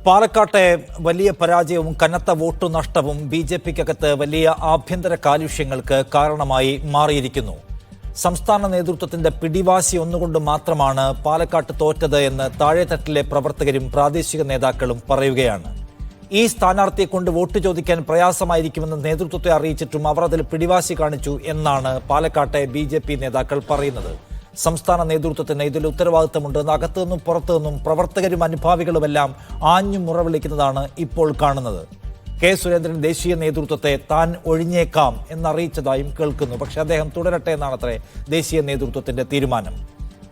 പാലക്കാട്ടെ വലിയ പരാജയവും കനത്ത വോട്ടു നഷ്ടവും ബി.ജെ.പിക്കകത്ത് വലിയ ആഭ്യന്തര കാലുഷ്യങ്ങൾക്ക് കാരണമായി മാറിയിരിക്കുന്നു. സംസ്ഥാന നേതൃത്വത്തിന്റെ പിടിവാശി ഒന്നുകൊണ്ട് മാത്രമാണ് പാലക്കാട്ട് തോറ്റത് എന്ന് താഴെത്തട്ടിലെ പ്രവർത്തകരും പ്രാദേശിക നേതാക്കളും പറയുകയാണ്. ഈ സ്ഥാനാർത്ഥിയെ കൊണ്ട് വോട്ട് ചോദിക്കാൻ പ്രയാസമായിരിക്കുമെന്ന് നേതൃത്വത്തെ അറിയിച്ചിട്ടും അവർ അതിൽ പിടിവാശി കാണിച്ചു എന്നാണ് പാലക്കാട്ടെ ബി.ജെ.പി നേതാക്കൾ പറയുന്നത്. സംസ്ഥാന നേതൃത്വത്തിന് ഇതിൽ ഉത്തരവാദിത്തമുണ്ട്. അകത്തുനിന്നും പുറത്തുനിന്നും പ്രവർത്തകരും അനുഭാവികളുമെല്ലാം ആഞ്ഞു മുറവിളിക്കുന്നതാണ് ഇപ്പോൾ കാണുന്നത്. കെ സുരേന്ദ്രൻ ദേശീയ നേതൃത്വത്തെ താൻ ഒഴിഞ്ഞേക്കാം എന്നറിയിച്ചതായും കേൾക്കുന്നു. പക്ഷെ അദ്ദേഹം തുടരട്ടെ എന്നാണത്രേ ദേശീയ നേതൃത്വത്തിന്റെ തീരുമാനം.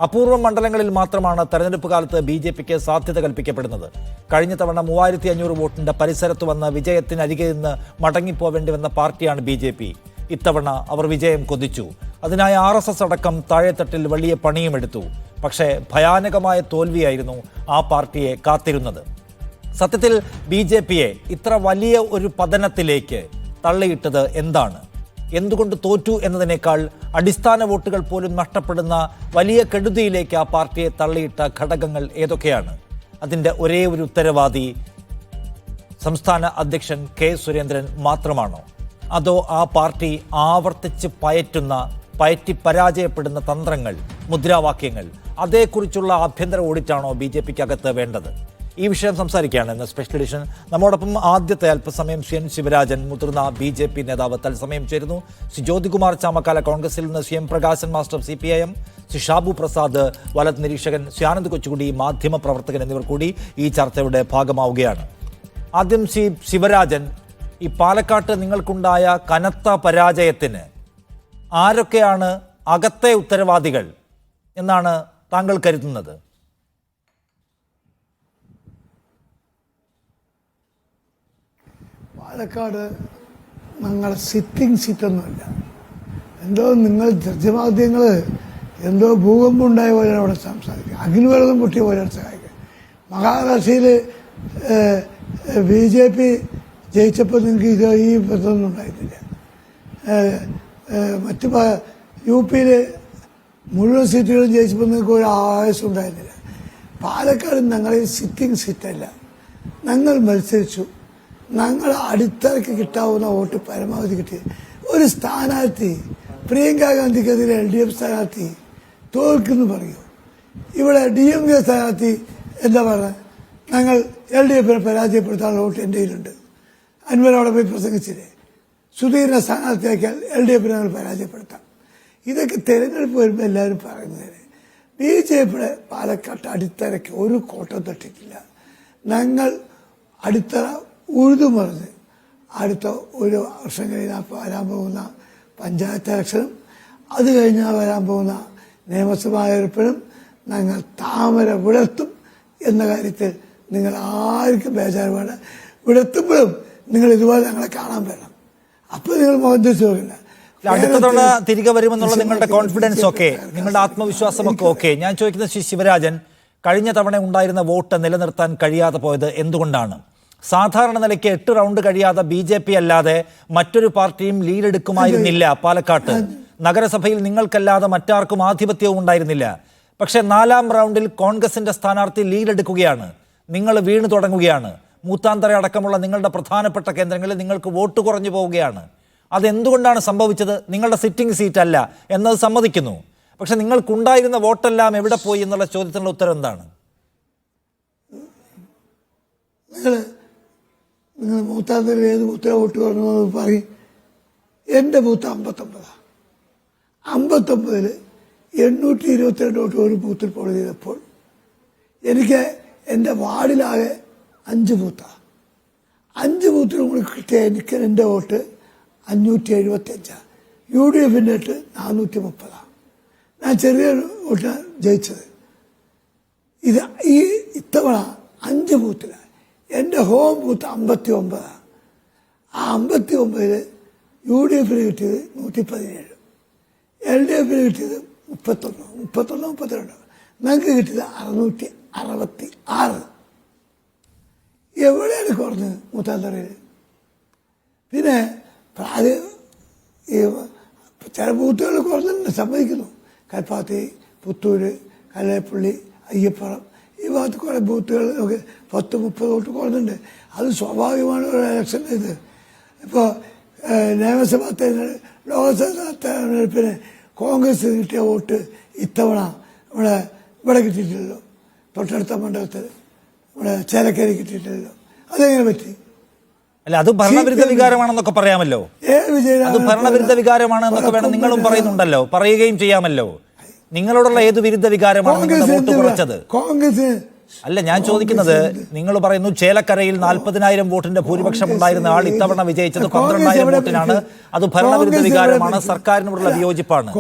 അപൂർവം മണ്ഡലങ്ങളിൽ മാത്രമാണ് തെരഞ്ഞെടുപ്പ് കാലത്ത് ബി.ജെ.പിക്ക് സാധ്യത കൽപ്പിക്കപ്പെടുന്നത്. കഴിഞ്ഞ തവണ 3500 വോട്ടിന്റെ പരിസരത്ത് വന്ന് വിജയത്തിനരികെ നിന്ന് മടങ്ങിപ്പോവേണ്ടി വന്ന പാർട്ടിയാണ് ബി.ജെ.പി. ഇത്തവണ അവർ വിജയം കൊതിച്ചു. അതിനായി RSS അടക്കം താഴെത്തട്ടിൽ വലിയ പണിയുമെടുത്തു. പക്ഷേ ഭയാനകമായ തോൽവിയായിരുന്നു ആ പാർട്ടിയെ കാത്തിരുന്നത്. സത്യത്തിൽ ബി.ജെ.പിയെ ഇത്ര വലിയ ഒരു പതനത്തിലേക്ക് തള്ളിയിട്ടത് എന്താണ്? എന്തുകൊണ്ട് തോറ്റു എന്നതിനേക്കാൾ അടിസ്ഥാന വോട്ടുകൾ പോലും നഷ്ടപ്പെടുന്ന വലിയ കെടുതിയിലേക്ക് ആ പാർട്ടിയെ തള്ളിയിട്ട ഘടകങ്ങൾ ഏതൊക്കെയാണ്? അതിൻ്റെ ഒരേ ഒരു ഉത്തരവാദി സംസ്ഥാന അധ്യക്ഷൻ കെ സുരേന്ദ്രൻ മാത്രമാണോ? അതോ ആ പാർട്ടി ആവർത്തിച്ച് പയറ്റി പരാജയപ്പെടുന്ന തന്ത്രങ്ങൾ, മുദ്രാവാക്യങ്ങൾ, അതേക്കുറിച്ചുള്ള ആഭ്യന്തര ഓഡിറ്റാണോ ബി.ജെ.പിക്കകത്ത് വേണ്ടത്? ഈ വിഷയം സംസാരിക്കുകയാണ് ഇന്ന് സ്പെഷ്യൽ എഡിഷൻ. നമ്മോടൊപ്പം ആദ്യത്തെ അല്പസമയം എൻ ശിവരാജൻ, മുതിർന്ന ബി.ജെ.പി നേതാവ്, തത്സമയം ചേരുന്നു. ശ്രീ ജ്യോതികുമാർ ചാമക്കാല കോൺഗ്രസിൽ നിന്ന്, Shri M Prakashan master CPIM, Shri Shabu Prasad വലത് നിരീക്ഷകൻ, ശ്രീ ആനന്ദ് കൊച്ചുകുടി മാധ്യമ പ്രവർത്തകൻ എന്നിവർ കൂടി ഈ ചർച്ചയുടെ ഭാഗമാവുകയാണ്. ആദ്യം ശ്രീ ശിവരാജൻ, ഈ പാലക്കാട്ട് നിങ്ങൾക്കുണ്ടായ കനത്ത പരാജയത്തിന് ആരൊക്കെയാണ് അകത്തെ ഉത്തരവാദികൾ എന്നാണ് താങ്കൾ കരുതുന്നത്? പാലക്കാട് ഞങ്ങൾ സിറ്റിംഗ് സീറ്റൊന്നുമില്ല. എന്തോ നിങ്ങൾ ദൃശ്യമാധ്യമങ്ങൾ എന്തോ ഭൂകമ്പം ഉണ്ടായ പോലെയാണ് അവിടെ സംസാരിക്കുക. അഗ്നിവെള്ളം പൊട്ടിയ പോലെയാണ് സഹായിക്കുക. മഹാരാഷ്ട്രയിൽ ബി.ജെ.പി ജയിച്ചപ്പോൾ നിങ്ങൾക്ക് ഈ ഇതൊന്നും ഉണ്ടായിരുന്നില്ല. മറ്റ് UP-യിൽ മുഴുവൻ സീറ്റുകളും ജയിച്ചപ്പോൾ നിങ്ങൾക്ക് ഒരു ആവേശം ഉണ്ടായിരുന്നില്ല. പാലക്കാട് ഞങ്ങളിൽ സിറ്റിംഗ് സീറ്റല്ല. ഞങ്ങൾ മത്സരിച്ചു. ഞങ്ങൾ അടിത്തറയ്ക്ക് കിട്ടാവുന്ന വോട്ട് പരമാവധി കിട്ടി. ഒരു സ്ഥാനാർത്ഥി പ്രിയങ്ക ഗാന്ധിക്കെതിരെ LDF സ്ഥാനാർത്ഥി തോൽക്കുന്നു പറയൂ. ഇവിടെ DMK സ്ഥാനാർത്ഥി എന്താ പറയുക, ഞങ്ങൾ LDF-നെ പരാജയപ്പെടുത്താനുള്ള വോട്ട് എൻ്റെ കയ്യിലുണ്ട്. അൻവർ അവിടെ പോയി പ്രസംഗിച്ചില്ലേ, സുധീരനെ സ്ഥാനാർത്ഥിയാക്കിയാൽ LDF-നെ ഞങ്ങൾ പരാജയപ്പെടുത്താം. ഇതൊക്കെ തെരഞ്ഞെടുപ്പ് വരുമ്പോൾ എല്ലാവരും പറയുന്നതിന് ബി.ജെ.പിയുടെ പാലക്കാട്ട് അടിത്തറയ്ക്ക് ഒരു കോട്ടം തട്ടിയിട്ടില്ല. ഞങ്ങൾ അടിത്തറ ഉഴുതുമറിഞ്ഞ് അടുത്ത ഒരു വർഷം കഴിഞ്ഞാൽ വരാൻ പോകുന്ന പഞ്ചായത്ത് ഇലക്ഷനും അത് കഴിഞ്ഞാൽ വരാൻ പോകുന്ന നിയമസഭാ തെരഞ്ഞെടുപ്പിനും ഞങ്ങൾ താമര വിടർത്തും എന്ന കാര്യത്തിൽ നിങ്ങൾ ആർക്കും ബേജാറ് വേണ്ട. വിടർത്തുമ്പോഴും നിങ്ങൾ ഇതുപോലെ ഞങ്ങളെ കാണാൻ വേണം. അപ്പോൾ നിങ്ങൾ മോദിച്ചു പോകില്ല. അടുത്ത തവണ തിരികെ വരുമെന്നുള്ള നിങ്ങളുടെ കോൺഫിഡൻസ് ഒക്കെ, നിങ്ങളുടെ ആത്മവിശ്വാസമൊക്കെ ഓക്കെ. ഞാൻ ചോദിക്കുന്നത് ശ്രീ ശിവരാജൻ, കഴിഞ്ഞ തവണ ഉണ്ടായിരുന്ന വോട്ട് നിലനിർത്താൻ കഴിയാതെ പോയത് എന്തുകൊണ്ടാണ്? സാധാരണ നിലയ്ക്ക് 8 റൗണ്ട് കഴിയാതെ ബി.ജെ.പി അല്ലാതെ മറ്റൊരു പാർട്ടിയും ലീഡെടുക്കുമായിരുന്നില്ല പാലക്കാട്ട്. നഗരസഭയിൽ നിങ്ങൾക്കല്ലാതെ മറ്റാർക്കും ആധിപത്യവും ഉണ്ടായിരുന്നില്ല. പക്ഷെ 4ാം റൗണ്ടിൽ കോൺഗ്രസിന്റെ സ്ഥാനാർത്ഥി ലീഡെടുക്കുകയാണ്. നിങ്ങൾ വീണു തുടങ്ങുകയാണ്. മൂത്താന്തര അടക്കമുള്ള നിങ്ങളുടെ പ്രധാനപ്പെട്ട കേന്ദ്രങ്ങളിൽ നിങ്ങൾക്ക് വോട്ട് കുറഞ്ഞു പോവുകയാണ്. അതെന്തുകൊണ്ടാണ് സംഭവിച്ചത്? നിങ്ങളുടെ സിറ്റിംഗ് സീറ്റ് അല്ല എന്നത് സമ്മതിക്കുന്നു. പക്ഷെ നിങ്ങൾക്കുണ്ടായിരുന്ന വോട്ടെല്ലാം എവിടെ പോയി എന്നുള്ള ചോദ്യത്തിനുള്ള ഉത്തരം എന്താണ്? നിങ്ങൾ മൂത്താന്തര ഏത് ബൂത്തിലെ വോട്ട് പറഞ്ഞു പറയും. എൻ്റെ ബൂത്ത് 59. 59-ൽ 822 വോട്ട് ഒരു ബൂത്തിൽ പോൾ ചെയ്തപ്പോൾ എനിക്ക് എൻ്റെ വാർഡിലാകെ 5 ബൂത്താണ്. 5 ബൂത്തിലും കൂടി കിട്ടിയ എനിക്ക് എൻ്റെ വോട്ട് 575. UDF-ൻ്റെ വോട്ട് 430. ഞാൻ ചെറിയൊരു വോട്ടാണ് ജയിച്ചത്. ഇത്തവണ 5 ബൂത്തിലാണ്. എൻ്റെ ഹോം ബൂത്ത് 59. ആ 59-ൽ UDF-ന് കിട്ടിയത് 117, LDF-ന് കിട്ടിയത് 32. ഞങ്ങൾക്ക് കിട്ടിയത് 666. എവിടെയാണ് കുറഞ്ഞത് മൂത്താന്തറയിൽ? പിന്നെ ചില ബൂത്തുകൾ കുറഞ്ഞിട്ടുണ്ട്, സമ്മതിക്കുന്നു. കൽപ്പാത്തി, പുത്തൂര്, കല്ലേപ്പള്ളി, അയ്യപ്പുറം ഈ ഭാഗത്ത് കുറേ ബൂത്തുകൾ ഒക്കെ 10-30 വോട്ട് കുറഞ്ഞുണ്ട്. അത് സ്വാഭാവികമാണ് ഒരു ഇലക്ഷൻ. ഇത് ഇപ്പോൾ നിയമസഭാ തെരഞ്ഞെടുപ്പ്, ലോക്സഭാ തെരഞ്ഞെടുപ്പിന് കോൺഗ്രസ് കിട്ടിയ വോട്ട് ഇത്തവണ ഇവിടെ കിട്ടിയിട്ടില്ലല്ലോ. തൊട്ടടുത്ത മണ്ഡലത്തിൽ ഇവിടെ ചേലക്കരി കിട്ടിയിട്ടില്ലല്ലോ. അതെങ്ങനെ പറ്റി? അല്ല, അത് ഭരണവിരുദ്ധ വികാരമാണെന്നൊക്കെ പറയാമല്ലോ. അത് ഭരണവിരുദ്ധ വികാരമാണ് എന്നൊക്കെ വേണം നിങ്ങളും പറയുന്നുണ്ടല്ലോ, പറയുകയും ചെയ്യാമല്ലോ. നിങ്ങളോടുള്ള ഏത് വിരുദ്ധ വികാരമാണ് നിങ്ങളുടെ വോട്ട് കുറച്ചത്? കോൺഗ്രസ് അല്ല, ഞാൻ ചോദിക്കുന്നത്, നിങ്ങൾ പറയുന്നു ചേലക്കരയിൽ 40,000 വോട്ടിന്റെ ഭൂരിപക്ഷം ഉണ്ടായിരുന്ന ആൾ ഇത്തവണ വിജയിച്ചത് 12,000 വോട്ടിനാണ്. അത് ഭരണവിരുദ്ധ വികാരമാണ്, സർക്കാരിനോടുള്ള വിയോജിപ്പാണ്.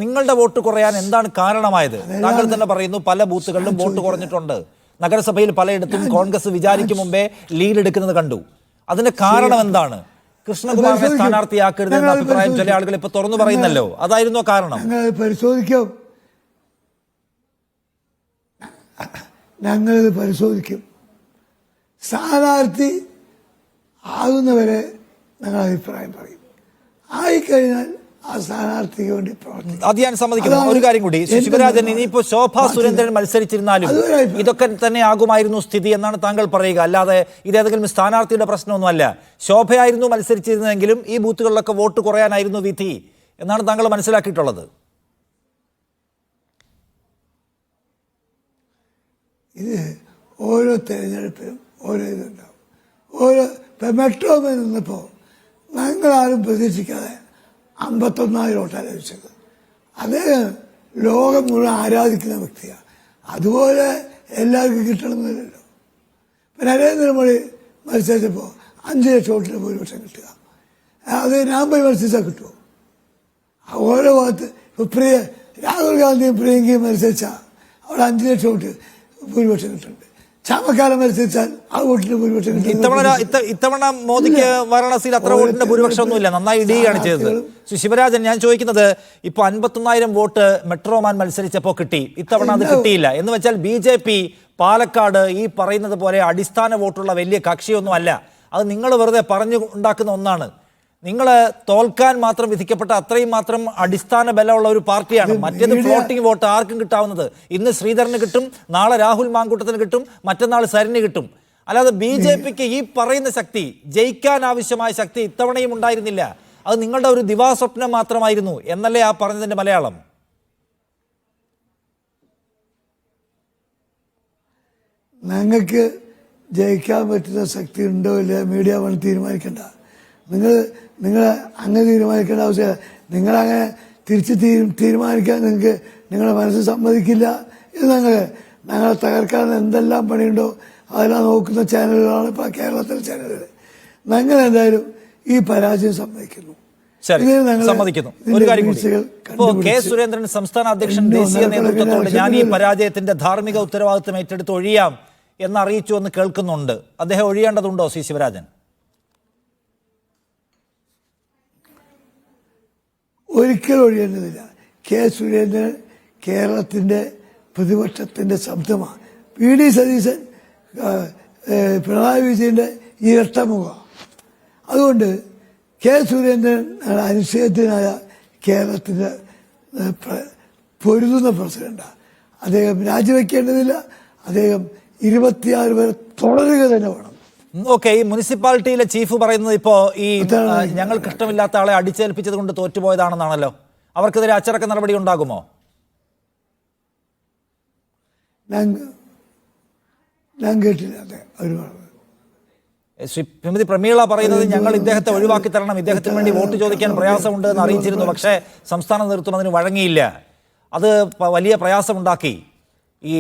നിങ്ങളുടെ വോട്ട് കുറയാൻ എന്താണ് കാരണമായത്? താങ്കൾ തന്നെ പറയുന്നു പല ബൂത്തുകളിലും വോട്ട് കുറഞ്ഞിട്ടുണ്ട്. നഗരസഭയിൽ പലയിടത്തും കോൺഗ്രസ് വിചാരിക്കും മുമ്പേ ലീഡ് എടുക്കുന്നത് കണ്ടു. അതിന്റെ കാരണം എന്താണ്? കൃഷ്ണകുമാറിനെ സ്ഥാനാർത്ഥിയാക്കരുത് എന്ന അഭിപ്രായം ചില ആളുകൾ ഇപ്പൊ തുറന്നു പറയുന്നല്ലോ. അതായിരുന്നോ കാരണം? ഞങ്ങളിത് പരിശോധിക്കും. സ്ഥാനാർത്ഥി ആകുന്നവരെ ഞങ്ങൾ അഭിപ്രായം പറയും. ആയിക്കഴിഞ്ഞാൽ ആ സ്ഥാനാർത്ഥിക്ക് വേണ്ടി പ്രവർത്തിക്കും. അത് ഞാൻ സമ്മതിക്കുന്നു. ഒരു കാര്യം കൂടി, ശിവരാജൻ, ഇനിയിപ്പോ ശോഭാ സുരേന്ദ്രൻ മത്സരിച്ചിരുന്നാലും ഇതൊക്കെ തന്നെ ആകുമായിരുന്നു സ്ഥിതി എന്നാണ് താങ്കൾ പറയുക. അല്ലാതെ ഇതേതെങ്കിലും സ്ഥാനാർത്ഥിയുടെ പ്രശ്നമൊന്നുമല്ല. ശോഭയായിരുന്നു മത്സരിച്ചിരുന്നതെങ്കിലും ഈ ബൂത്തുകളിലൊക്കെ വോട്ട് കുറയാനായിരുന്നു വിധി എന്നാണ് താങ്കൾ മനസ്സിലാക്കിയിട്ടുള്ളത്. ഇത് ഓരോ തെരഞ്ഞെടുപ്പിലും ഓരോ ഇതുണ്ടാവും. ഓരോ മെട്രോമിൽ നിന്നപ്പോൾ ഞങ്ങളാരും പ്രതീക്ഷിക്കാതെ 51,000 വോട്ടാണ് ലഭിച്ചത്. അദ്ദേഹം ലോകം മുഴുവൻ ആരാധിക്കുന്ന വ്യക്തിയാണ്. അതുപോലെ എല്ലാവർക്കും കിട്ടണമെന്നില്ലല്ലോ. ഇപ്പം നരേന്ദ്രമോദി മത്സരിച്ചപ്പോൾ 5 ലക്ഷം വോട്ടിന് ഭൂരിപക്ഷം കിട്ടുക. അത് ഞാൻ പോയി മത്സരിച്ചാൽ കിട്ടുമോ? ഓരോ ഭാഗത്ത് ഇപ്പോൾ രാഹുൽ ഗാന്ധിയും പ്രിയങ്കയും മത്സരിച്ചാൽ അവിടെ 5 ലക്ഷം വോട്ട് ഭൂരിപക്ഷം കിട്ടുന്നുണ്ട്. ചാമക്കാലം മത്സരിച്ചാൽ ആ വോട്ടിന് ഭൂരിപക്ഷം കിട്ടും. ഇത്തവണ മോദിക്ക് വാരണാസിയിൽ അത്ര വോട്ടിന്റെ ഭൂരിപക്ഷം ഒന്നുമില്ല, നന്നായി ഇടിയുകയാണ് ചെയ്തത്. ശിവരാജൻ, ഞാൻ ചോദിക്കുന്നത്, ഇപ്പൊ 51,000 വോട്ട് മെട്രോമാൻ മത്സരിച്ചപ്പോൾ കിട്ടി, ഇത്തവണ അത് കിട്ടിയില്ല എന്ന് വെച്ചാൽ BJP പാലക്കാട് ഈ പറയുന്നത് പോലെ അടിസ്ഥാന വോട്ടുള്ള വലിയ കക്ഷിയൊന്നും അല്ല. അത് നിങ്ങൾ വെറുതെ പറഞ്ഞു ഉണ്ടാക്കുന്ന ഒന്നാണ്. നിങ്ങൾ തോൽക്കാൻ മാത്രം വിധിക്കപ്പെട്ട അത്രയും മാത്രം അടിസ്ഥാന ബലമുള്ള ഒരു പാർട്ടിയാണ്. മറ്റേത് ഫ്ലോട്ടിംഗ് വോട്ട് ആർക്കും കിട്ടാവുന്നത്. ഇന്ന് ശ്രീധരന് കിട്ടും, നാളെ രാഹുൽ മാങ്കൂട്ടത്തിന് കിട്ടും, മറ്റന്നാൾ സരിന് കിട്ടും. അല്ലാതെ BJPക്ക് ഈ പറയുന്ന ശക്തി, ജയിക്കാൻ ആവശ്യമായ ശക്തി ഇത്തവണയും ഉണ്ടായിരുന്നില്ല. അത് നിങ്ങളുടെ ഒരു ദിവാസ്വപ്നം മാത്രമായിരുന്നു എന്നല്ലേ ആ പറഞ്ഞതിന്റെ മലയാളം? ഞങ്ങൾക്ക് ജയിക്കാൻ പറ്റുന്ന ശക്തി ഉണ്ടോ ഇല്ല മീഡിയ വൺ തീരുമാനിക്കണ്ട. നിങ്ങൾ അങ്ങനെ തീരുമാനിക്കേണ്ട ആവശ്യമില്ല. നിങ്ങളങ്ങനെ തിരിച്ച് തീരുമാനിക്കാൻ നിങ്ങളുടെ മനസ്സ് സമ്മതിക്കില്ല. ഇത് ഞങ്ങളെ തകർക്കാൻ എന്തെല്ലാം പണിയുണ്ടോ അതെല്ലാം നോക്കുന്ന ചാനലുകളാണ് ഇപ്പോൾ കേരളത്തിലെ ചാനലുകൾ. ഞങ്ങൾ എന്തായാലും ഈ പരാജയം സമ്മതിക്കുന്നു. സമ്മതിക്കുന്നു. ഒരു കാര്യം കൂടി, ഇപ്പോൾ കെ സുരേന്ദ്രൻ സംസ്ഥാന അധ്യക്ഷൻ ദേശീയ നേതൃത്വത്തോട് ഞാൻ ഈ പരാജയത്തിന്റെ ധാർമ്മിക ഉത്തരവാദിത്വം ഏറ്റെടുത്ത് ഒഴിയാം എന്നറിയിച്ചു എന്ന് കേൾക്കുന്നുണ്ട്. അദ്ദേഹം ഒഴിയേണ്ടതുണ്ടോ സി ശിവരാജൻ? ഒരിക്കലും ഒഴിയേണ്ടതില്ല. കെ സുരേന്ദ്രൻ കേരളത്തിന്റെ പ്രതിപക്ഷത്തിന്റെ ശബ്ദമാണ്. PD സതീശൻ പിണറായി വിജയന്റെ ഇരട്ടമുഖം. അതുകൊണ്ട് കെ സുരേന്ദ്രൻ അനുശേദ്യനായ കേരളത്തിന്റെ പൊരുതുന്ന പ്രസിഡന്റാണ്. അദ്ദേഹം രാജിവെക്കേണ്ടതില്ല. അദ്ദേഹം 26 വരെ തുടരുക തന്നെ വേണം. ഓക്കെ, ഈ മുനിസിപ്പാലിറ്റിയിലെ ചീഫ് പറയുന്നത് ഇപ്പോ ഈ ഞങ്ങൾക്ക് ഇഷ്ടമില്ലാത്ത ആളെ അടിച്ചേൽപ്പിച്ചത് കൊണ്ട് തോറ്റുപോയതാണെന്നാണല്ലോ. അവർക്കെതിരെ അച്ചടക്ക നടപടി ഉണ്ടാകുമോ? ഞാൻ കേട്ടില്ല. ശ്രീമതി പ്രമീള പറയുന്നത് ഞങ്ങൾ ഇദ്ദേഹത്തെ ഒഴിവാക്കി തരണം, ഇദ്ദേഹത്തിന് വേണ്ടി വോട്ട് ചോദിക്കാൻ പ്രയാസമുണ്ട് എന്ന് അറിയിച്ചിരുന്നു. പക്ഷേ സംസ്ഥാന നേതൃത്വം അതിന് വഴങ്ങിയില്ല. അത് വലിയ പ്രയാസമുണ്ടാക്കി. ഈ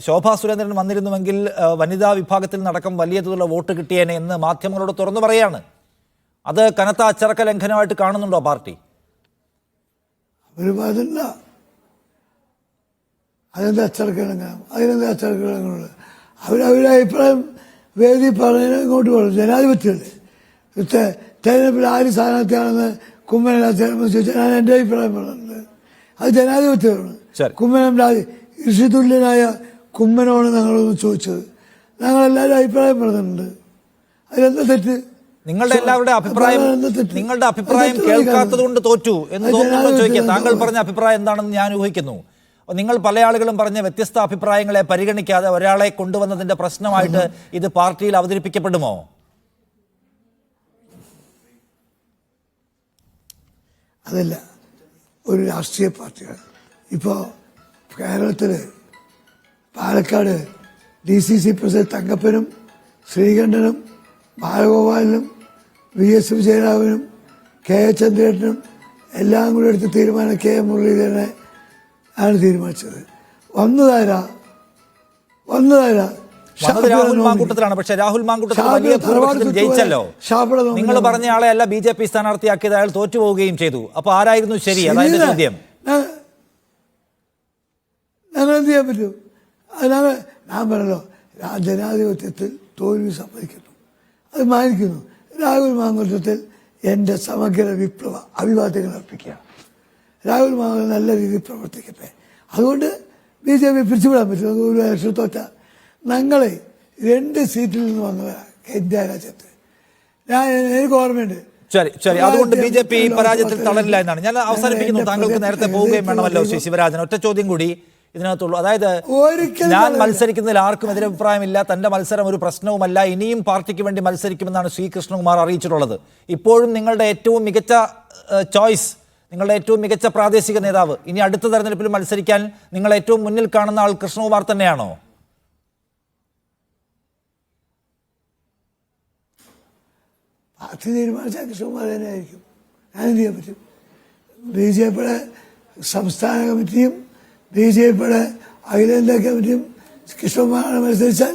ശോഭാ സുരേന്ദ്രൻ വന്നിരുന്നുവെങ്കിൽ വനിതാ വിഭാഗത്തിൽ നടക്കം വലിയ തോതിലുള്ള വോട്ട് കിട്ടിയേനെ എന്ന് മാധ്യമങ്ങളോട് തുറന്നു പറയാണ്. അത് കനത്ത അച്ചടക്ക ലംഘനമായിട്ട് കാണുന്നുണ്ടോ പാർട്ടി? അതെന്താ അച്ചടക്ക ലംഘനം? അതിനെന്താ അച്ചടക്ക ലംഘനമുള്ളത്? അവരുടെ അഭിപ്രായം വേദി പറഞ്ഞതിന് ഇങ്ങോട്ട് പറഞ്ഞു. ജനാധിപത്യമല്ലേ. തെരഞ്ഞെടുപ്പിൽ ആര് സ്ഥാനാർത്ഥിയാണെന്ന് കുമ്മനം ചോദിച്ചാൽ ഞാൻ എൻ്റെ അഭിപ്രായം പറഞ്ഞിട്ടുണ്ട്. അത് ജനാധിപത്യമാണ്. കുമ്മനം ഋഷിതുല്യനായ കുമ്മനോട് ഞങ്ങളൊന്ന് ചോദിച്ചത്. ഞങ്ങളെല്ലാവരും അഭിപ്രായം പറഞ്ഞിട്ടുണ്ട്. അതിലെന്താ തെറ്റ്? നിങ്ങളുടെ അഭിപ്രായം കേൾക്കാത്തത് കൊണ്ട് തോറ്റു എന്ന് തോന്നുന്നു ചോദിക്കാം. താങ്കൾ പറഞ്ഞ അഭിപ്രായം എന്താണെന്ന് ഞാൻ ഊഹിക്കുന്നു. നിങ്ങൾ പല ആളുകളും പറഞ്ഞ വ്യത്യസ്ത അഭിപ്രായങ്ങളെ പരിഗണിക്കാതെ ഒരാളെ കൊണ്ടുവന്നതിന്റെ പ്രശ്നമായിട്ട് ഇത് പാർട്ടിയിൽ അവതരിപ്പിക്കപ്പെടുമോ? അതല്ല, ഒരു രാഷ്ട്രീയ പാർട്ടിയാണ്. ഇപ്പോൾ കേരളത്തിൽ പാലക്കാട് DCC പ്രസിഡന്റ് തങ്കപ്പനും ശ്രീകണ്ഠനും ബാലഗോപാലിനും VS വിജയരാഘവനും KA ചന്ദ്രേട്ടനും എല്ലാം കൂടി എടുത്ത തീരുമാനം KM മുരളീധരനെ ആണ് തീരുമാനിച്ചത്. വന്നതാരാ രാഹുൽ മാങ്കൂട്ടത്തിലാണ്. പക്ഷേ രാഹുൽ മാങ്കൂട്ടത്തിൽ വലിയ ഭൂരിപക്ഷത്തിൽ ജയിച്ചല്ലോ. നിങ്ങൾ പറഞ്ഞ ആളെ അല്ല BJP സ്ഥാനാർത്ഥിയാക്കിയത്, അയാൾ തോറ്റുപോവുകയും ചെയ്തു. അപ്പൊ ആരായിരുന്നു ശരി? അതായത് ചോദ്യം. ഞങ്ങൾ എന്ത് ചെയ്യാൻ പറ്റും? അതിനാണ് ഞാൻ പറഞ്ഞല്ലോ, ജനാധിപത്യത്തിൽ തോൽവി സമ്മതിക്കുന്നു, അത് മാനിക്കുന്നു. രാഹുൽ മാങ്കൂട്ടത്തിൽ എൻ്റെ സമഗ്ര വിപ്ലവ അഭിവാദ്യങ്ങൾ അർപ്പിക്കുക. രാഹുൽ മാങ്കൂട്ടം നല്ല രീതിയിൽ പ്രവർത്തിക്കട്ടെ. അതുകൊണ്ട് BJP പിരിച്ചുവിടാൻ പറ്റും. ഒരു ഇലക്ഷൻ തോറ്റ ഞങ്ങളെ 2 സീറ്റിൽ നിന്ന് വന്നവരാണ്. ഇന്ത്യ രാജ്യത്ത് എനിക്ക് ഓർമ്മയുണ്ട്. ശരി. അതുകൊണ്ട് BJP ഈ പരാജയത്തിൽ തളരില്ല എന്നാണ് ഞാൻ അവസാനിപ്പിക്കുന്നു. താങ്കൾക്ക് നേരത്തെ പോവുകയും വേണമല്ലോ ശ്രീ ശിവരാജൻ. ഒറ്റ ചോദ്യം കൂടി ഇതിനകത്തുള്ളൂ. അതായത് ഞാൻ മത്സരിക്കുന്നതിൽ ആർക്കും എതിരഭിപ്രായമില്ല, തന്റെ മത്സരം ഒരു പ്രശ്നവുമല്ല, ഇനിയും പാർട്ടിക്ക് വേണ്ടി മത്സരിക്കുമെന്നാണ് ശ്രീ കൃഷ്ണകുമാർ അറിയിച്ചിട്ടുള്ളത്. ഇപ്പോഴും നിങ്ങളുടെ ഏറ്റവും മികച്ച ചോയ്സ്, നിങ്ങളുടെ ഏറ്റവും മികച്ച പ്രാദേശിക നേതാവ്, ഇനി അടുത്ത തെരഞ്ഞെടുപ്പിൽ മത്സരിക്കാൻ നിങ്ങൾ ഏറ്റവും മുന്നിൽ കാണുന്ന ആൾ കൃഷ്ണകുമാർ തന്നെയാണോ? പാർട്ടി തീരുമാനിച്ചാൽ കൃഷ്ണകുമാർ തന്നെയായിരിക്കും. ഞാൻ എന്ത് ചെയ്യാൻ പറ്റും? BJPയുടെ സംസ്ഥാന കമ്മിറ്റിയും BJPയുടെ അഖിലേന്ത്യാ കമ്മിറ്റിയും കൃഷ്ണകുമാറിനെ മത്സരിച്ചാൽ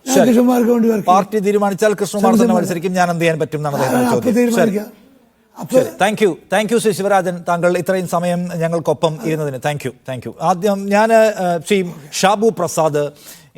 കൃഷ്ണകുമാർക്ക് വേണ്ടി പാർട്ടി തീരുമാനിച്ചാൽ കൃഷ്ണകുമാർ തന്നെ മത്സരിക്കും. ഞാൻ എന്ത് ചെയ്യാൻ പറ്റും എന്നാണ് തീരുമാനിക്കുക. താങ്ക് യു ശ്രീ ശിവരാജൻ, താങ്കൾ ഇത്രയും സമയം ഞങ്ങൾക്കൊപ്പം ഇരുന്നതിന് താങ്ക് യു. ആദ്യം ഞാൻ ശ്രീ ഷാബു പ്രസാദ്,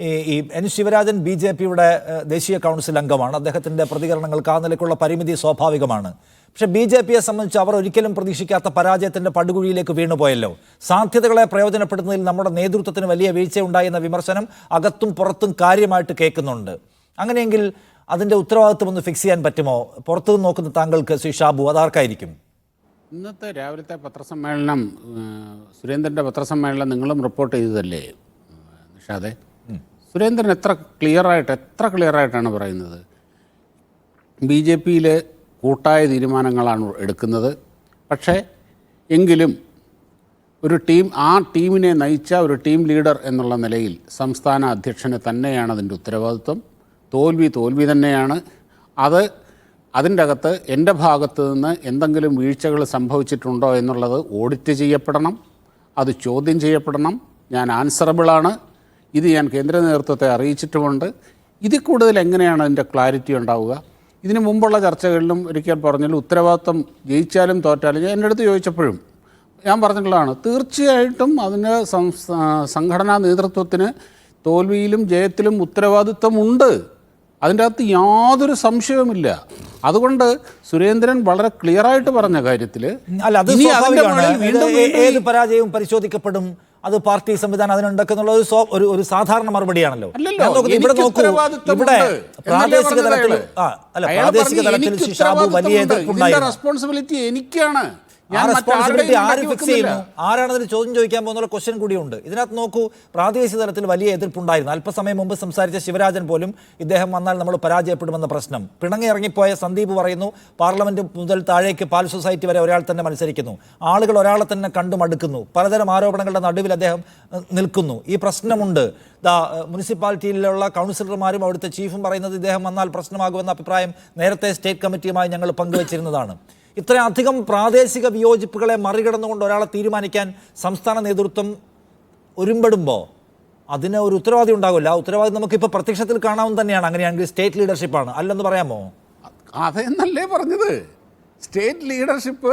ഈ N ശിവരാജൻ BJPയുടെ ദേശീയ കൗൺസിൽ അംഗമാണ്. അദ്ദേഹത്തിന്റെ പ്രതികരണങ്ങൾക്ക് ആ നിലയ്ക്കുള്ള പരിമിതി സ്വാഭാവികമാണ്. പക്ഷെ BJPയെ സംബന്ധിച്ച് അവർ ഒരിക്കലും പ്രതീക്ഷിക്കാത്ത പരാജയത്തിന്റെ പടുകുഴിയിലേക്ക് വീണുപോയല്ലോ. സാധ്യതകളെ പ്രയോജനപ്പെടുത്തുന്നതിൽ നമ്മുടെ നേതൃത്വത്തിന് വലിയ വീഴ്ചയുണ്ടായെന്ന വിമർശനം അകത്തും പുറത്തും കാര്യമായിട്ട് കേൾക്കുന്നുണ്ട്. അങ്ങനെയെങ്കിൽ അതിന്റെ ഉത്തരവാദിത്വം ഒന്ന് ഫിക്സ് ചെയ്യാൻ പറ്റുമോ? പുറത്തു നോക്കുന്ന താങ്കൾക്ക് ശ്രീ ഷാബു, അതാർക്കായിരിക്കും? ഇന്നത്തെ രാവിലത്തെ പത്രസമ്മേളനം, സുരേന്ദ്രൻ്റെ പത്രസമ്മേളനം നിങ്ങളും റിപ്പോർട്ട് ചെയ്തതല്ലേ നിഷാദെ? സുരേന്ദ്രൻ എത്ര ക്ലിയറായിട്ടാണ് പറയുന്നത്. BJPയിൽ കൂട്ടായ തീരുമാനങ്ങളാണ് എടുക്കുന്നത്. പക്ഷേ എങ്കിലും ഒരു ടീമിനെ നയിച്ച ഒരു ടീം ലീഡർ എന്നുള്ള നിലയിൽ സംസ്ഥാന അധ്യക്ഷന് തന്നെയാണ് അതിൻ്റെ ഉത്തരവാദിത്വം. തോൽവി തന്നെയാണ്. അതിൻ്റെ അകത്ത് എൻ്റെ ഭാഗത്ത് നിന്ന് എന്തെങ്കിലും വീഴ്ചകൾ സംഭവിച്ചിട്ടുണ്ടോ എന്നുള്ളത് ഓഡിറ്റ് ചെയ്യപ്പെടണം, അത് ചോദ്യം ചെയ്യപ്പെടണം. ഞാൻ ആൻസറബിളാണ്. ഇത് ഞാൻ കേന്ദ്ര നേതൃത്വത്തെ അറിയിച്ചിട്ടുമുണ്ട്. ഇതിൽ കൂടുതൽ എങ്ങനെയാണ് അതിൻ്റെ ക്ലാരിറ്റി ഉണ്ടാവുക? ഇതിനു മുമ്പുള്ള ചർച്ചകളിലും ഒരിക്കൽ പറഞ്ഞാലും ഉത്തരവാദിത്വം ജയിച്ചാലും തോറ്റാലും എൻ്റെ അടുത്ത് ചോദിച്ചപ്പോഴും ഞാൻ പറഞ്ഞിട്ടുള്ളതാണ്, തീർച്ചയായിട്ടും അതിന് സംഘടനാ നേതൃത്വത്തിന് തോൽവിയിലും ജയത്തിലും ഉത്തരവാദിത്വമുണ്ട്. അതിൻ്റെ അകത്ത് യാതൊരു സംശയവുമില്ല. അതുകൊണ്ട് സുരേന്ദ്രൻ വളരെ ക്ലിയറായിട്ട് പറഞ്ഞ കാര്യത്തിൽ ഏത് പരാജയവും പരിശോധിക്കപ്പെടും, അത് പാർട്ടി സംവിധാനം അതിനുണ്ടെന്നുള്ള ഒരു സാധാരണ മറുപടിയാണല്ലോ. ഇവിടെ നോക്കൂ, ഇവിടെ പ്രാദേശിക തലത്തിൽ വലിയ എതിർപ്പുണ്ടായിരുന്നു. റെസ്പോൺസിബിലിറ്റി എനിക്കാണ്. റെസ്പോൺസിബിലിറ്റി ആര് ഫിക്സ് ചെയ്യുന്നു? ആരാണതിന് ചോദ്യം ചോദിക്കാൻ പോകുന്ന ക്വസ്റ്റ്യൻ കൂടിയുണ്ട്. ഇതിനകത്ത് നോക്കൂ, പ്രാദേശിക തലത്തിൽ വലിയ എതിർപ്പുണ്ടായിരുന്നു. അല്പസമയം മുമ്പ് സംസാരിച്ച ശിവരാജൻ പോലും ഇദ്ദേഹം വന്നാൽ നമ്മൾ പരാജയപ്പെടുമെന്ന പ്രശ്നം പിണങ്ങി ഇറങ്ങിപ്പോയ സന്ദീപ് പറയുന്നു, പാർലമെന്റ് മുതൽ താഴേക്ക് പാൽ സൊസൈറ്റി വരെ ഒരാൾ തന്നെ മത്സരിക്കുന്നു, ആളുകൾ ഒരാളെ തന്നെ കണ്ടു മടുക്കുന്നു, പലതരം ആരോപണങ്ങളുടെ നടുവിൽ അദ്ദേഹം നിൽക്കുന്നു. ഈ പ്രശ്നമുണ്ട്. മുനിസിപ്പാലിറ്റിയിലുള്ള കൗൺസിലർമാരും അവിടുത്തെ ചീഫും പറയുന്നത് ഇദ്ദേഹം വന്നാൽ പ്രശ്നമാകുമെന്ന അഭിപ്രായം നേരത്തെ സ്റ്റേറ്റ് കമ്മിറ്റിയുമായി ഞങ്ങൾ പങ്കുവച്ചിരുന്നതാണ്. ഇത്രയധികം പ്രാദേശിക വിയോജിപ്പുകളെ മറികടന്നുകൊണ്ട് ഒരാളെ തീരുമാനിക്കാൻ സംസ്ഥാന നേതൃത്വം ഒരുമ്പെടുമ്പോൾ അതിന് ഒരു ഉത്തരവാദി ഉണ്ടാകില്ല. ആ ഉത്തരവാദി നമുക്കിപ്പോൾ പ്രത്യക്ഷത്തിൽ കാണാവുന്ന തന്നെയാണ്. അങ്ങനെയാണെങ്കിൽ സ്റ്റേറ്റ് ലീഡർഷിപ്പാണ് അല്ലെന്ന് പറയാമോ? അതെന്നല്ലേ പറഞ്ഞത്. സ്റ്റേറ്റ് ലീഡർഷിപ്പ്,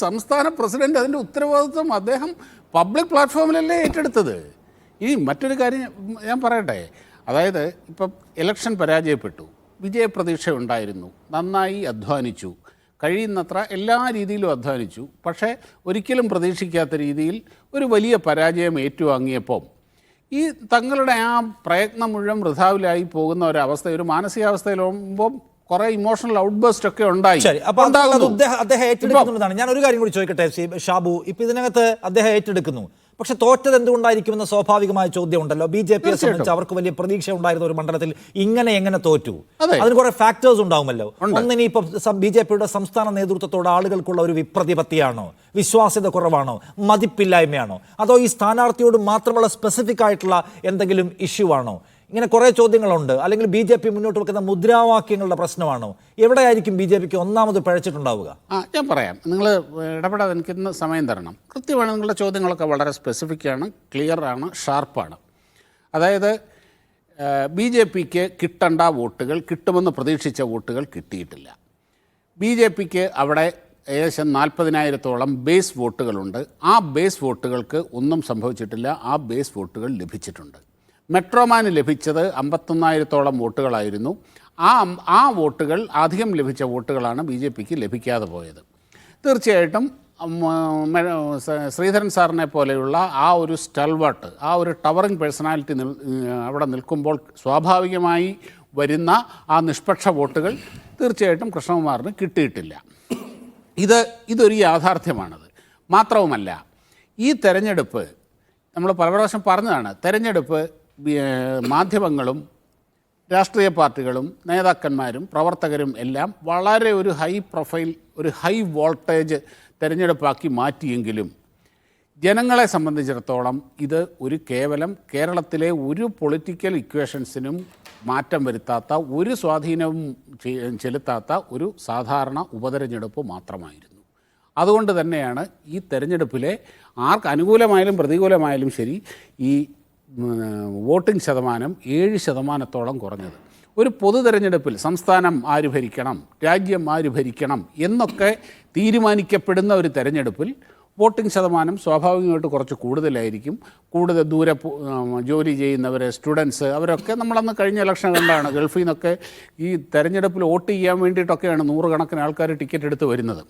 സംസ്ഥാന പ്രസിഡന്റ്, അതിൻ്റെ ഉത്തരവാദിത്വം അദ്ദേഹം പബ്ലിക് പ്ലാറ്റ്ഫോമിലല്ലേ ഏറ്റെടുത്തത്. ഇനി മറ്റൊരു കാര്യം ഞാൻ പറയട്ടെ. അതായത് ഇപ്പം ഇലക്ഷൻ പരാജയപ്പെട്ടു, വിജയപ്രതീക്ഷ ഉണ്ടായിരുന്നു, നന്നായി അധ്വാനിച്ചു, കഴിയുന്നത്ര എല്ലാ രീതിയിലും അധ്വാനിച്ചു. പക്ഷേ ഒരിക്കലും പ്രതീക്ഷിക്കാത്ത രീതിയിൽ ഒരു വലിയ പരാജയം ഏറ്റുവാങ്ങിയപ്പോൾ ഈ തങ്ങളുടെ ആ പ്രയത്നം മുഴുവൻ വൃഥാവിലായി പോകുന്ന ഒരവസ്ഥ, ഒരു മാനസികാവസ്ഥയിലാകുമ്പോൾ കുറെ ഇമോഷണൽ ഔട്ട്ബേസ്റ്റ് ഒക്കെ ഉണ്ടായി. അദ്ദേഹം ഏറ്റെടുക്കുന്നുണ്ടെന്നാണ്. ഞാൻ ഒരു കാര്യം കൂടി ചോദിക്കട്ടെ ഷാബു. ഇപ്പൊ ഇതിനകത്ത് അദ്ദേഹം ഏറ്റെടുക്കുന്നു, പക്ഷെ തോറ്റത് എന്തുകൊണ്ടായിരിക്കുമെന്ന സ്വാഭാവികമായ ചോദ്യം ഉണ്ടല്ലോ. BJPയെ സംബന്ധിച്ച് അവർക്ക് വലിയ പ്രതീക്ഷ ഉണ്ടായിരുന്ന ഒരു മണ്ഡലത്തിൽ എങ്ങനെ തോറ്റു? അതിന് കുറെ ഫാക്ടേഴ്സ് ഉണ്ടാവുമല്ലോ. ഒന്നിനി ഇപ്പൊ BJPയുടെ സംസ്ഥാന നേതൃത്വത്തോട് ആളുകൾക്കുള്ള ഒരു വിപ്രതിപത്തിയാണോ, വിശ്വാസ്യത കുറവാണോ, മതിപ്പില്ലായ്മയാണോ, അതോ ഈ സ്ഥാനാർത്ഥിയോട് മാത്രമുള്ള സ്പെസിഫിക് ആയിട്ടുള്ള എന്തെങ്കിലും ഇഷ്യൂ ആണോ? ഇങ്ങനെ കുറേ ചോദ്യങ്ങളുണ്ട്. അല്ലെങ്കിൽ BJP മുന്നോട്ട് വെക്കുന്ന മുദ്രാവാക്യങ്ങളുടെ പ്രശ്നമാണോ? എവിടെയായിരിക്കും BJPക്ക് ഒന്നാമത് പിഴച്ചിട്ടുണ്ടാവുക? ഞാൻ പറയാം, നിങ്ങൾ ഇടപെടാതെ എനിക്കിന്ന് സമയം തരണം. കൃത്യമാണ്, നിങ്ങളുടെ ചോദ്യങ്ങളൊക്കെ വളരെ സ്പെസിഫിക്കാണ്, ക്ലിയറാണ്, ഷാർപ്പാണ്. അതായത് BJPക്ക് കിട്ടേണ്ട വോട്ടുകൾ, കിട്ടുമെന്ന് പ്രതീക്ഷിച്ച വോട്ടുകൾ കിട്ടിയിട്ടില്ല. BJPക്ക് അവിടെ ഏകദേശം 40,000-ഓളം ബേസ് വോട്ടുകളുണ്ട്. ആ ബേസ് വോട്ടുകൾക്ക് ഒന്നും സംഭവിച്ചിട്ടില്ല. ആ ബേസ് വോട്ടുകൾ ലഭിച്ചിട്ടുണ്ട്. മെട്രോമാന് ലഭിച്ചത് 51,000-ഓളം വോട്ടുകളായിരുന്നു. ആ വോട്ടുകൾ, അധികം ലഭിച്ച വോട്ടുകളാണ് BJPക്ക് ലഭിക്കാതെ പോയത്. തീർച്ചയായിട്ടും ശ്രീധരൻ സാറിനെ പോലെയുള്ള ആ ഒരു സ്റ്റൾവർട്ട്, ആ ഒരു ടവറിംഗ് പേഴ്സണാലിറ്റി അവിടെ നിൽക്കുമ്പോൾ സ്വാഭാവികമായി വരുന്ന ആ നിഷ്പക്ഷ വോട്ടുകൾ തീർച്ചയായിട്ടും കൃഷ്ണകുമാറിന് കിട്ടിയിട്ടില്ല. ഇതൊരു യാഥാർത്ഥ്യമാണത്. മാത്രവുമല്ല, ഈ തെരഞ്ഞെടുപ്പ് നമ്മൾ പല പ്രാവശ്യം പറഞ്ഞതാണ്, തെരഞ്ഞെടുപ്പ് മാധ്യമങ്ങളും രാഷ്ട്രീയ പാർട്ടികളും നേതാക്കന്മാരും പ്രവർത്തകരും എല്ലാം വളരെ ഒരു ഹൈ പ്രൊഫൈൽ, ഒരു ഹൈ വോൾട്ടേജ് തെരഞ്ഞെടുപ്പാക്കി മാറ്റിയെങ്കിലും ജനങ്ങളെ സംബന്ധിച്ചിടത്തോളം ഇത് ഒരു കേവലം കേരളത്തിലെ ഒരു പൊളിറ്റിക്കൽ ഇക്വേഷൻസിനും മാറ്റം വരുത്താത്ത, ഒരു സ്വാധീനവും ചെലുത്താത്ത ഒരു സാധാരണ ഉപതെരഞ്ഞെടുപ്പ് മാത്രമായിരുന്നു. അതുകൊണ്ട് തന്നെയാണ് ഈ തെരഞ്ഞെടുപ്പിലെ ആർക്ക് അനുകൂലമായാലും പ്രതികൂലമായാലും ശരി, ഈ വോട്ടിംഗ് ശതമാനം 7% കുറഞ്ഞത്. ഒരു പൊതു തെരഞ്ഞെടുപ്പിൽ സംസ്ഥാനം ആര് ഭരിക്കണം, രാജ്യം ആര് ഭരിക്കണം എന്നൊക്കെ തീരുമാനിക്കപ്പെടുന്ന ഒരു തെരഞ്ഞെടുപ്പിൽ വോട്ടിംഗ് ശതമാനം സ്വാഭാവികമായിട്ട് കുറച്ച് കൂടുതലായിരിക്കും. കൂടുതൽ ദൂരെ ജോലി ചെയ്യുന്നവർ, സ്റ്റുഡൻസ്, അവരൊക്കെ നമ്മളന്ന് കഴിഞ്ഞ ഇലക്ഷൻ കണ്ടാണ്. ഗൾഫിൽ നിന്നൊക്കെ ഈ തെരഞ്ഞെടുപ്പിൽ വോട്ട് ചെയ്യാൻ വേണ്ടിയിട്ടൊക്കെയാണ് 100 കണക്കിന് ആൾക്കാർ ടിക്കറ്റ് എടുത്ത് വരുന്നത്.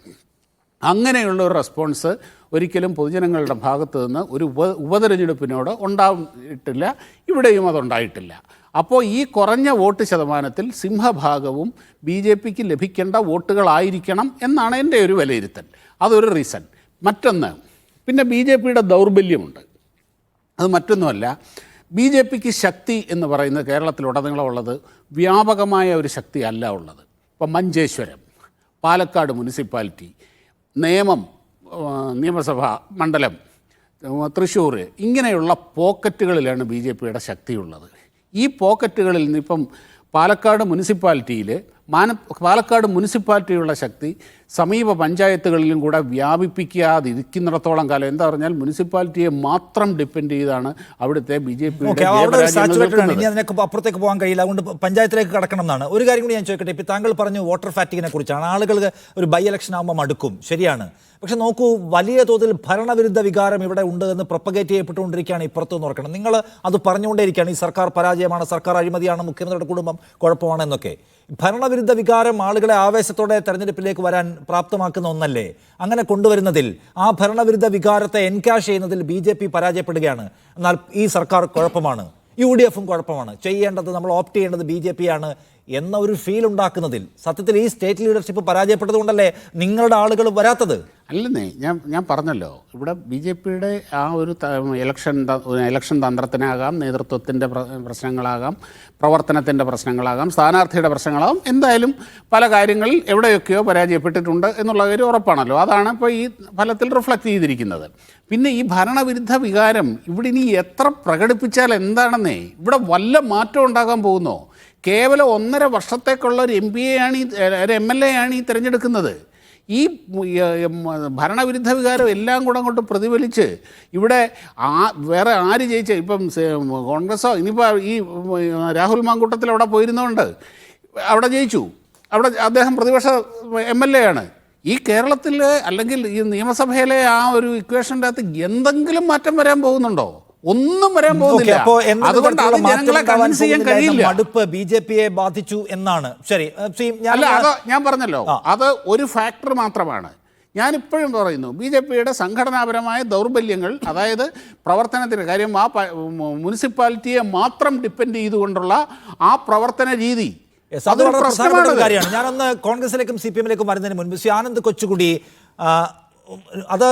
അങ്ങനെയുള്ള ഒരു റെസ്പോൺസ് ഒരിക്കലും പൊതുജനങ്ങളുടെ ഭാഗത്തു നിന്ന് ഒരു ഉപതെരഞ്ഞെടുപ്പിനോട് ഉണ്ടായിട്ടില്ല. ഇവിടെയും അതുണ്ടായിട്ടില്ല. അപ്പോൾ ഈ കുറഞ്ഞ വോട്ട് ശതമാനത്തിൽ സിംഹഭാഗവും BJPക്ക് ലഭിക്കേണ്ട വോട്ടുകളായിരിക്കണം എന്നാണ് എൻ്റെ ഒരു വിലയിരുത്തൽ. അതൊരു റീസൺ. മറ്റൊന്ന്, പിന്നെ BJPയുടെ ദൗർബല്യമുണ്ട്. അത് മറ്റൊന്നുമല്ല, BJPക്ക് ശക്തി എന്ന് പറയുന്നത് കേരളത്തിലുടനീളമുള്ളത് വ്യാപകമായ ഒരു ശക്തി അല്ല ഉള്ളത്. ഇപ്പം മഞ്ചേശ്വരം, പാലക്കാട് മുനിസിപ്പാലിറ്റി, നിയമസഭാ മണ്ഡലം, തൃശ്ശൂർ, ഇങ്ങനെയുള്ള പോക്കറ്റുകളിലാണ് BJPയുടെ ശക്തിയുള്ളത്. ഈ പോക്കറ്റുകളിൽ നിന്ന് ഇപ്പം പാലക്കാട് മുനിസിപ്പാലിറ്റിയുള്ള ശക്തി സമീപ പഞ്ചായത്തുകളിലും കൂടെ വ്യാപിപ്പിക്കാതിരിക്കുന്നിടത്തോളം കാലം, എന്താ പറഞ്ഞാൽ മുനിസിപ്പാലിറ്റിയെ മാത്രം ഡിപ്പെൻഡ് ചെയ്താണ് അവിടുത്തെ BJPയുടെ അപ്പുറത്തേക്ക് പോകാൻ കഴിയില്ല. അതുകൊണ്ട് പഞ്ചായത്തിലേക്ക് കടക്കണം എന്നാണ്. ഒരു കാര്യം കൂടി ഞാൻ ചോദിക്കട്ടെ. ഇപ്പം താങ്കൾ പറഞ്ഞു വോട്ടർ ഫാറ്റിങ്ങിനെ കുറിച്ചാണ്. ആളുകൾക്ക് ഒരു ബൈ ഇലക്ഷൻ ആകുമ്പോൾ മടുക്കും, ശരിയാണ്. പക്ഷെ നോക്കൂ, വലിയ തോതിൽ ഭരണവിരുദ്ധ വികാരം ഇവിടെ ഉണ്ട് എന്ന് പ്രൊപ്പഗേറ്റ് ചെയ്യപ്പെട്ടുകൊണ്ടിരിക്കുകയാണ്. ഇപ്പുറത്തുനിന്ന് ഓർക്കണം, നിങ്ങൾ അത് പറഞ്ഞുകൊണ്ടേയിരിക്കുകയാണ്. ഈ സർക്കാർ പരാജയമാണ്, സർക്കാർ അഴിമതിയാണ്, മുഖ്യമന്ത്രിയുടെ കുടുംബം കുഴപ്പമാണ് എന്നൊക്കെ. ഭരണവിരുദ്ധ വികാരം ആളുകളെ ആവേശത്തോടെ തെരഞ്ഞെടുപ്പിലേക്ക് വരാൻ പ്രാപ്തമാക്കുന്ന ഒന്നല്ലേ? അങ്ങനെ കൊണ്ടുവരുന്നതിൽ, ആ ഭരണവിരുദ്ധ വികാരത്തെ എൻകാഷ് ചെയ്യുന്നതിൽ BJP പരാജയപ്പെടുകയാണ്. എന്നാൽ ഈ സർക്കാർ കുഴപ്പമാണ്, UDFും കുഴപ്പമാണ്, ചെയ്യേണ്ടത്, നമ്മൾ ഓപ്റ്റ് ചെയ്യേണ്ടത് BJP ആണ് എന്ന ഒരു ഫീൽ ഉണ്ടാക്കുന്നതിൽ സത്യത്തിൽ ഈ സ്റ്റേറ്റ് ലീഡർഷിപ്പ് പരാജയപ്പെട്ടത് കൊണ്ടല്ലേ നിങ്ങളുടെ ആളുകൾ വരാത്തത്? അല്ലെന്നേ, ഞാൻ പറഞ്ഞല്ലോ, ഇവിടെ BJPയുടെ ആ ഒരു ഇലക്ഷൻ തന്ത്രത്തിനാകാം, നേതൃത്വത്തിൻ്റെ പ്രശ്നങ്ങളാകാം, പ്രവർത്തനത്തിൻ്റെ പ്രശ്നങ്ങളാകാം, സ്ഥാനാർത്ഥിയുടെ പ്രശ്നങ്ങളാകാം, എന്തായാലും പല കാര്യങ്ങളിൽ എവിടെയൊക്കെയോ പരാജയപ്പെട്ടിട്ടുണ്ട് എന്നുള്ള കാര്യം ഉറപ്പാണല്ലോ. അതാണ് ഇപ്പോൾ ഈ ഫലത്തിൽ റിഫ്ലക്റ്റ് ചെയ്തിരിക്കുന്നത്. പിന്നെ ഈ ഭരണവിരുദ്ധ വികാരം ഇവിടെ ഇനി എത്ര പ്രകടിപ്പിച്ചാൽ എന്താണെന്നേ, ഇവിടെ വല്ല മാറ്റം ഉണ്ടാകാൻ പോകുന്നോ? കേവലം 1.5 വർഷത്തേക്കുള്ള ഒരു ഒരു MLA ആണ് ഈ തിരഞ്ഞെടുക്കുന്നത്. ഈ ഭരണവിരുദ്ധ വികാരം എല്ലാം കൂടെ അങ്ങോട്ട് പ്രതിഫലിച്ച് ഇവിടെ വേറെ ആര് ജയിച്ച, ഇപ്പം കോൺഗ്രസ്സോ, ഇനിയിപ്പോൾ ഈ രാഹുൽ മാങ്കൂട്ടത്തിൽ അവിടെ പോയിരുന്നതുകൊണ്ട് അവിടെ ജയിച്ചു, അവിടെ അദ്ദേഹം പ്രതിപക്ഷ MLA ആണ്. ഈ കേരളത്തിൽ അല്ലെങ്കിൽ ഈ നിയമസഭയിലെ ആ ഒരു ഇക്വേഷൻ്റെ അകത്ത് എന്തെങ്കിലും മാറ്റം വരാൻ പോകുന്നുണ്ടോ? ഒന്നും വരാൻ പോകുന്നില്ല. അതുകൊണ്ട് അത് ജനങ്ങളെ കൺവിൻസ് ചെയ്യാൻ കഴിയില്ല. മടുപ്പ് BJPയെ ബാധിച്ചു എന്നാണ്. ശരി, അല്ല, അത് ഞാൻ പറഞ്ഞല്ലോ, അത് ഒരു ഫാക്ടർ മാത്രമാണ്. ഞാനിപ്പോഴും പറയുന്നു, BJPയുടെ സംഘടനാപരമായ ദൗർബല്യങ്ങൾ, അതായത് പ്രവർത്തനത്തിൻ്റെ കാര്യം, ആ മുനിസിപ്പാലിറ്റിയെ മാത്രം ഡിപ്പെൻഡ് ചെയ്തുകൊണ്ടുള്ള ആ പ്രവർത്തന രീതി, കാര്യമാണ്. ഞാനൊന്ന് കോൺഗ്രസിലേക്കും CPMലേക്കും വരുന്നതിന് മുൻപ് ആനന്ദ് കൊച്ചുകുടി അത്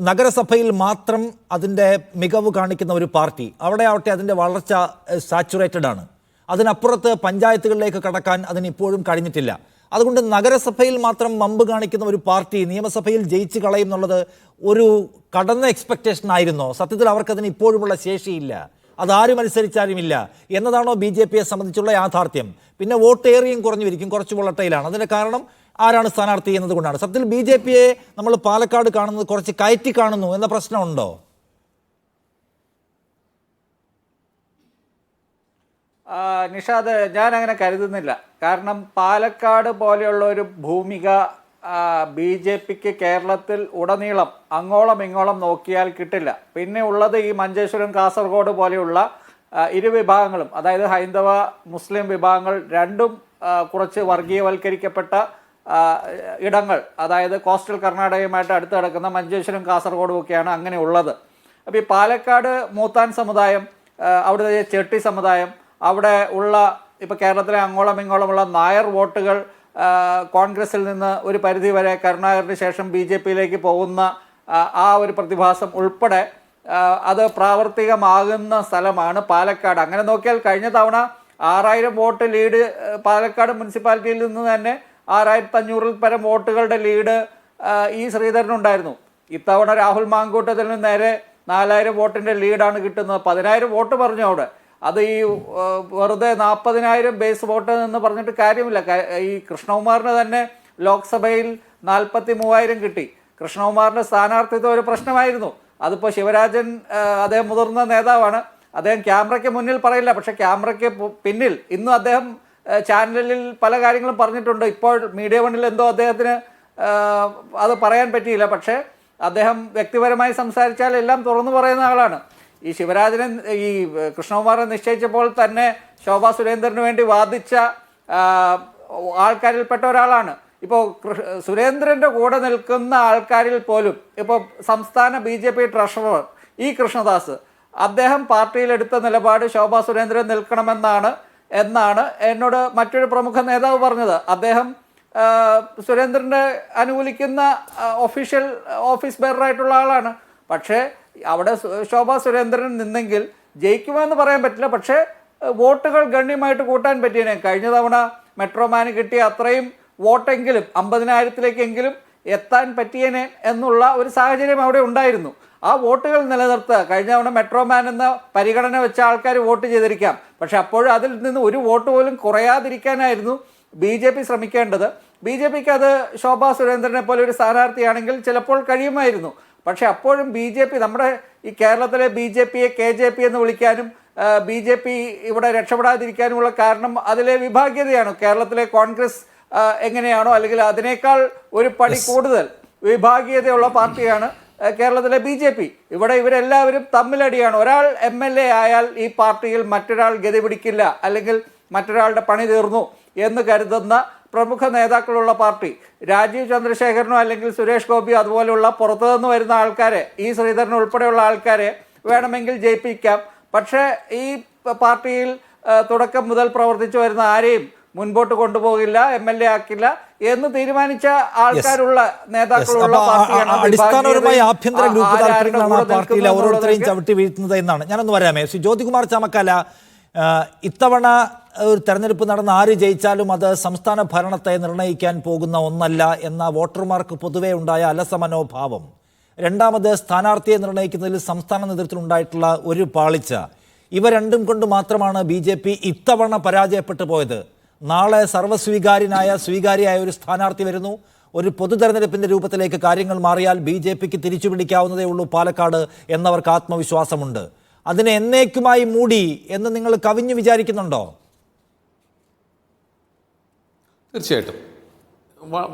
നഗരസഭയിൽ മാത്രം അതിൻ്റെ മികവ് കാണിക്കുന്ന ഒരു പാർട്ടി, അവിടെ ആവട്ടെ അതിൻ്റെ വളർച്ച സാച്ചുറേറ്റഡ് ആണ്. അതിനപ്പുറത്ത് പഞ്ചായത്തുകളിലേക്ക് കടക്കാൻ അതിന് ഇപ്പോഴും കഴിഞ്ഞിട്ടില്ല. അതുകൊണ്ട് നഗരസഭയിൽ മാത്രം വമ്പ് കാണിക്കുന്ന ഒരു പാർട്ടി നിയമസഭയിൽ ജയിച്ചു കളയും എന്നുള്ളത് ഒരു കടന്ന എക്സ്പെക്റ്റേഷൻ ആയിരുന്നോ? സത്യത്തിൽ അവർക്കതിന് ഇപ്പോഴുമുള്ള ശേഷിയില്ല, അതാരും അനുസരിച്ചാലുമില്ല എന്നതാണോ ബി ജെ പിയെ സംബന്ധിച്ചുള്ള യാഥാർത്ഥ്യം? പിന്നെ വോട്ട് ഏറിയും കുറഞ്ഞിരിക്കും, കുറച്ച് വോളട്ടയിലാണ്. അതിൻ്റെ കാരണം ആരാണ് സ്ഥാനാർത്ഥി എന്നതുകൊണ്ടാണ്. സത്യത്തിൽ ബി ജെ പിയെ നമ്മൾ പാലക്കാട് കാണുന്നത് കുറച്ച് കയറ്റി കാണുന്നു എന്ന പ്രശ്നമുണ്ടോ? നിഷാദ്, ഞാൻ അങ്ങനെ കരുതുന്നില്ല. കാരണം പാലക്കാട് പോലെയുള്ള ഒരു ഭൂമിക ബി ജെ പിക്ക് കേരളത്തിൽ ഉടനീളം അങ്ങോളം ഇങ്ങോളം നോക്കിയാൽ കിട്ടില്ല. പിന്നെ ഉള്ളത് ഈ മഞ്ചേശ്വരം, കാസർഗോഡ് പോലെയുള്ള ഇരു വിഭാഗങ്ങളും, അതായത് ഹൈന്ദവ മുസ്ലിം വിഭാഗങ്ങൾ രണ്ടും കുറച്ച് വർഗീയവൽക്കരിക്കപ്പെട്ട ഇടങ്ങൾ, അതായത് കോസ്റ്റൽ കർണാടകയുമായിട്ട് അടുത്ത് കിടക്കുന്ന മഞ്ചേശ്വരം, കാസർഗോഡും ഒക്കെയാണ് അങ്ങനെ ഉള്ളത്. അപ്പോൾ ഈ പാലക്കാട് മൂത്താൻ സമുദായം, അവിടുത്തെ ചെട്ടി സമുദായം, അവിടെ ഉള്ള ഇപ്പോൾ കേരളത്തിലെ അങ്ങോളം ഇങ്ങോളമുള്ള നായർ വോട്ടുകൾ കോൺഗ്രസിൽ നിന്ന് ഒരു പരിധിവരെ കരുണാകരന് ശേഷം ബി ജെ പിയിലേക്ക് പോകുന്ന ആ ഒരു പ്രതിഭാസം ഉൾപ്പെടെ അത് പ്രാവർത്തികമാകുന്ന സ്ഥലമാണ് പാലക്കാട്. അങ്ങനെ നോക്കിയാൽ കഴിഞ്ഞ തവണ 6000 വോട്ട് ലീഡ് പാലക്കാട് മുനിസിപ്പാലിറ്റിയിൽ നിന്ന് തന്നെ 6500-ൽ പരം വോട്ടുകളുടെ ലീഡ് ഈ ശ്രീധരനുണ്ടായിരുന്നു. ഇത്തവണ രാഹുൽ മാങ്കൂട്ടത്തിൽ നിന്ന് നേരെ 4000 വോട്ടിൻ്റെ ലീഡാണ് കിട്ടുന്നത്. 10000 വോട്ട് പറഞ്ഞു അവിടെ. അത് ഈ വെറുതെ 40,000 ബേസ് വോട്ട് എന്ന് പറഞ്ഞിട്ട് കാര്യമില്ല. ഈ കൃഷ്ണകുമാറിന് തന്നെ ലോക്സഭയിൽ 43,000 കിട്ടി. കൃഷ്ണകുമാറിൻ്റെ സ്ഥാനാർത്ഥിത്വം ഒരു പ്രശ്നമായിരുന്നു. അതിപ്പോൾ ശിവരാജൻ, അദ്ദേഹം മുതിർന്ന നേതാവാണ്, അദ്ദേഹം ക്യാമറയ്ക്ക് മുന്നിൽ പറയില്ല, പക്ഷേ ക്യാമറയ്ക്ക് പിന്നിൽ ഇന്നും അദ്ദേഹം ചാനലിൽ പല കാര്യങ്ങളും പറഞ്ഞിട്ടുണ്ട്. ഇപ്പോൾ മീഡിയ വണ്ണിൽ എന്തോ അദ്ദേഹത്തിന് അത് പറയാൻ പറ്റിയില്ല. പക്ഷേ അദ്ദേഹം വ്യക്തിപരമായി സംസാരിച്ചാൽ എല്ലാം തുറന്നു പറയുന്ന ആളാണ്. ഈ ശിവരാജനെ, ഈ കൃഷ്ണകുമാറിനെ നിശ്ചയിച്ചപ്പോൾ തന്നെ ശോഭാ സുരേന്ദ്രന് വേണ്ടി വാദിച്ച ആൾക്കാരിൽപ്പെട്ട ഒരാളാണ്. ഇപ്പോൾ സുരേന്ദ്രൻ്റെ കൂടെ നിൽക്കുന്ന ആൾക്കാരിൽ പോലും ഇപ്പോൾ സംസ്ഥാന BJP ട്രഷറർ ഇ കൃഷ്ണദാസ്, അദ്ദേഹം പാർട്ടിയിലെടുത്ത നിലപാട് ശോഭാ സുരേന്ദ്രൻ നിൽക്കണമെന്നാണ് എന്നോട് മറ്റൊരു പ്രമുഖ നേതാവ് പറഞ്ഞത്. അദ്ദേഹം സുരേന്ദ്രനെ അനുകൂലിക്കുന്ന ഓഫീസ് ബെയറായിട്ടുള്ള ആളാണ്. പക്ഷേ അവിടെ ശോഭാ സുരേന്ദ്രൻ നിന്നെങ്കിൽ ജയിക്കുമെന്ന് പറയാൻ പറ്റില്ല, പക്ഷേ വോട്ടുകൾ ഗണ്യമായിട്ട് കൂട്ടാൻ പറ്റിയേനെ. കഴിഞ്ഞ തവണ മെട്രോമാന് കിട്ടിയ അത്രയും വോട്ടെങ്കിലും 50,000-ലേക്കെങ്കിലും എത്താൻ പറ്റിയേനെ എന്നുള്ള ഒരു സാഹചര്യം അവിടെ ഉണ്ടായിരുന്നു. ആ വോട്ടുകൾ നിലനിർത്തുക. കഴിഞ്ഞ തവണ മെട്രോമാൻ എന്ന പരിഗണന വെച്ച ആൾക്കാർ വോട്ട് ചെയ്തിരിക്കാം, പക്ഷെ അപ്പോഴും അതിൽ നിന്ന് ഒരു വോട്ട് പോലും കുറയാതിരിക്കാനായിരുന്നു BJP ശ്രമിക്കേണ്ടത്. BJPക്ക് അത് ശോഭാ സുരേന്ദ്രനെ പോലെ ഒരു സ്ഥാനാർത്ഥിയാണെങ്കിൽ ചിലപ്പോൾ കഴിയുമായിരുന്നു. പക്ഷേ അപ്പോഴും BJP, നമ്മുടെ ഈ കേരളത്തിലെ BJPയെ KJP എന്ന് വിളിക്കാനും BJP ഇവിടെ രക്ഷപ്പെടാതിരിക്കാനുമുള്ള കാരണം അതിലെ വിഭാഗീയതയാണ്. കേരളത്തിലെ കോൺഗ്രസ് എങ്ങനെയാണോ, അല്ലെങ്കിൽ അതിനേക്കാൾ ഒരു പടി കൂടുതൽ വിഭാഗീയതയുള്ള പാർട്ടിയാണ് കേരളത്തിലെ BJP. ഇവിടെ ഇവരെല്ലാവരും തമ്മിലടിയാണ്. ഒരാൾ MLA ആയാൽ ഈ പാർട്ടിയിൽ മറ്റൊരാൾ ഗതി പിടിക്കില്ല, അല്ലെങ്കിൽ മറ്റൊരാളുടെ പണി തീർന്നു എന്ന് കരുതുന്ന പ്രമുഖ നേതാക്കളുള്ള പാർട്ടി. രാജീവ് ചന്ദ്രശേഖരനോ അല്ലെങ്കിൽ സുരേഷ് ഗോപിയോ അതുപോലെയുള്ള പുറത്തുനിന്ന് വരുന്ന ആൾക്കാരെ, ഈ ശ്രീധരൻ ഉൾപ്പെടെയുള്ള ആൾക്കാരെ വേണമെങ്കിൽ ജയിപ്പിക്കാം. പക്ഷേ ഈ പാർട്ടിയിൽ തുടക്കം മുതൽ പ്രവർത്തിച്ചു വരുന്ന ആരെയും മുൻപോട്ട് കൊണ്ടുപോകില്ല, MLA ആക്കില്ല എന്ന് തീരുമാനിച്ച ആൾക്കാരുള്ള നേതാക്കളുള്ള പാർട്ടിയാണ്. അടിസ്ഥാനപരമായി ആഭ്യന്തര ഗ്രൂപ്പ് താല്പര്യങ്ങളാണ് ആ പാർട്ടിയിൽ ഓരോരുത്തരെയും ചവിട്ടി വീഴ്ത്തുന്നത് എന്നാണ്. ഞാനൊന്ന് വരാമേ. ശ്രീ ജ്യോതികുമാർ ചാമക്കാല, ഇത്തവണ ഒരു തെരഞ്ഞെടുപ്പ് നടന്ന് ആര് ജയിച്ചാലും അത് സംസ്ഥാന ഭരണത്തെ നിർണ്ണയിക്കാൻ പോകുന്ന ഒന്നല്ല എന്ന വോട്ടർമാർക്ക് പൊതുവെ ഉണ്ടായ അലസമനോഭാവം, രണ്ടാമത് സ്ഥാനാർത്ഥിയെ നിർണ്ണയിക്കുന്നതിൽ സംസ്ഥാന നേതൃത്വത്തിലുണ്ടായിട്ടുള്ള ഒരു പാളിച്ച, ഇവ രണ്ടും കൊണ്ട് മാത്രമാണ് BJP ഇത്തവണ പരാജയപ്പെട്ടു പോയത്. നാളെ സ്വീകാര്യായ ഒരു സ്ഥാനാർത്ഥി വരുന്നു. ഒരു പൊതു തെരഞ്ഞെടുപ്പിൻ്റെ രൂപത്തിലേക്ക് കാര്യങ്ങൾ മാറിയാൽ BJPക്ക് തിരിച്ചു പിടിക്കാവുന്നതേ ഉള്ളൂ പാലക്കാട് എന്നവർക്ക് ആത്മവിശ്വാസമുണ്ട്. അതിനെ എന്നേക്കുമായി മൂടി എന്ന് നിങ്ങൾ കവിഞ്ഞു വിചാരിക്കുന്നുണ്ടോ? തീർച്ചയായിട്ടും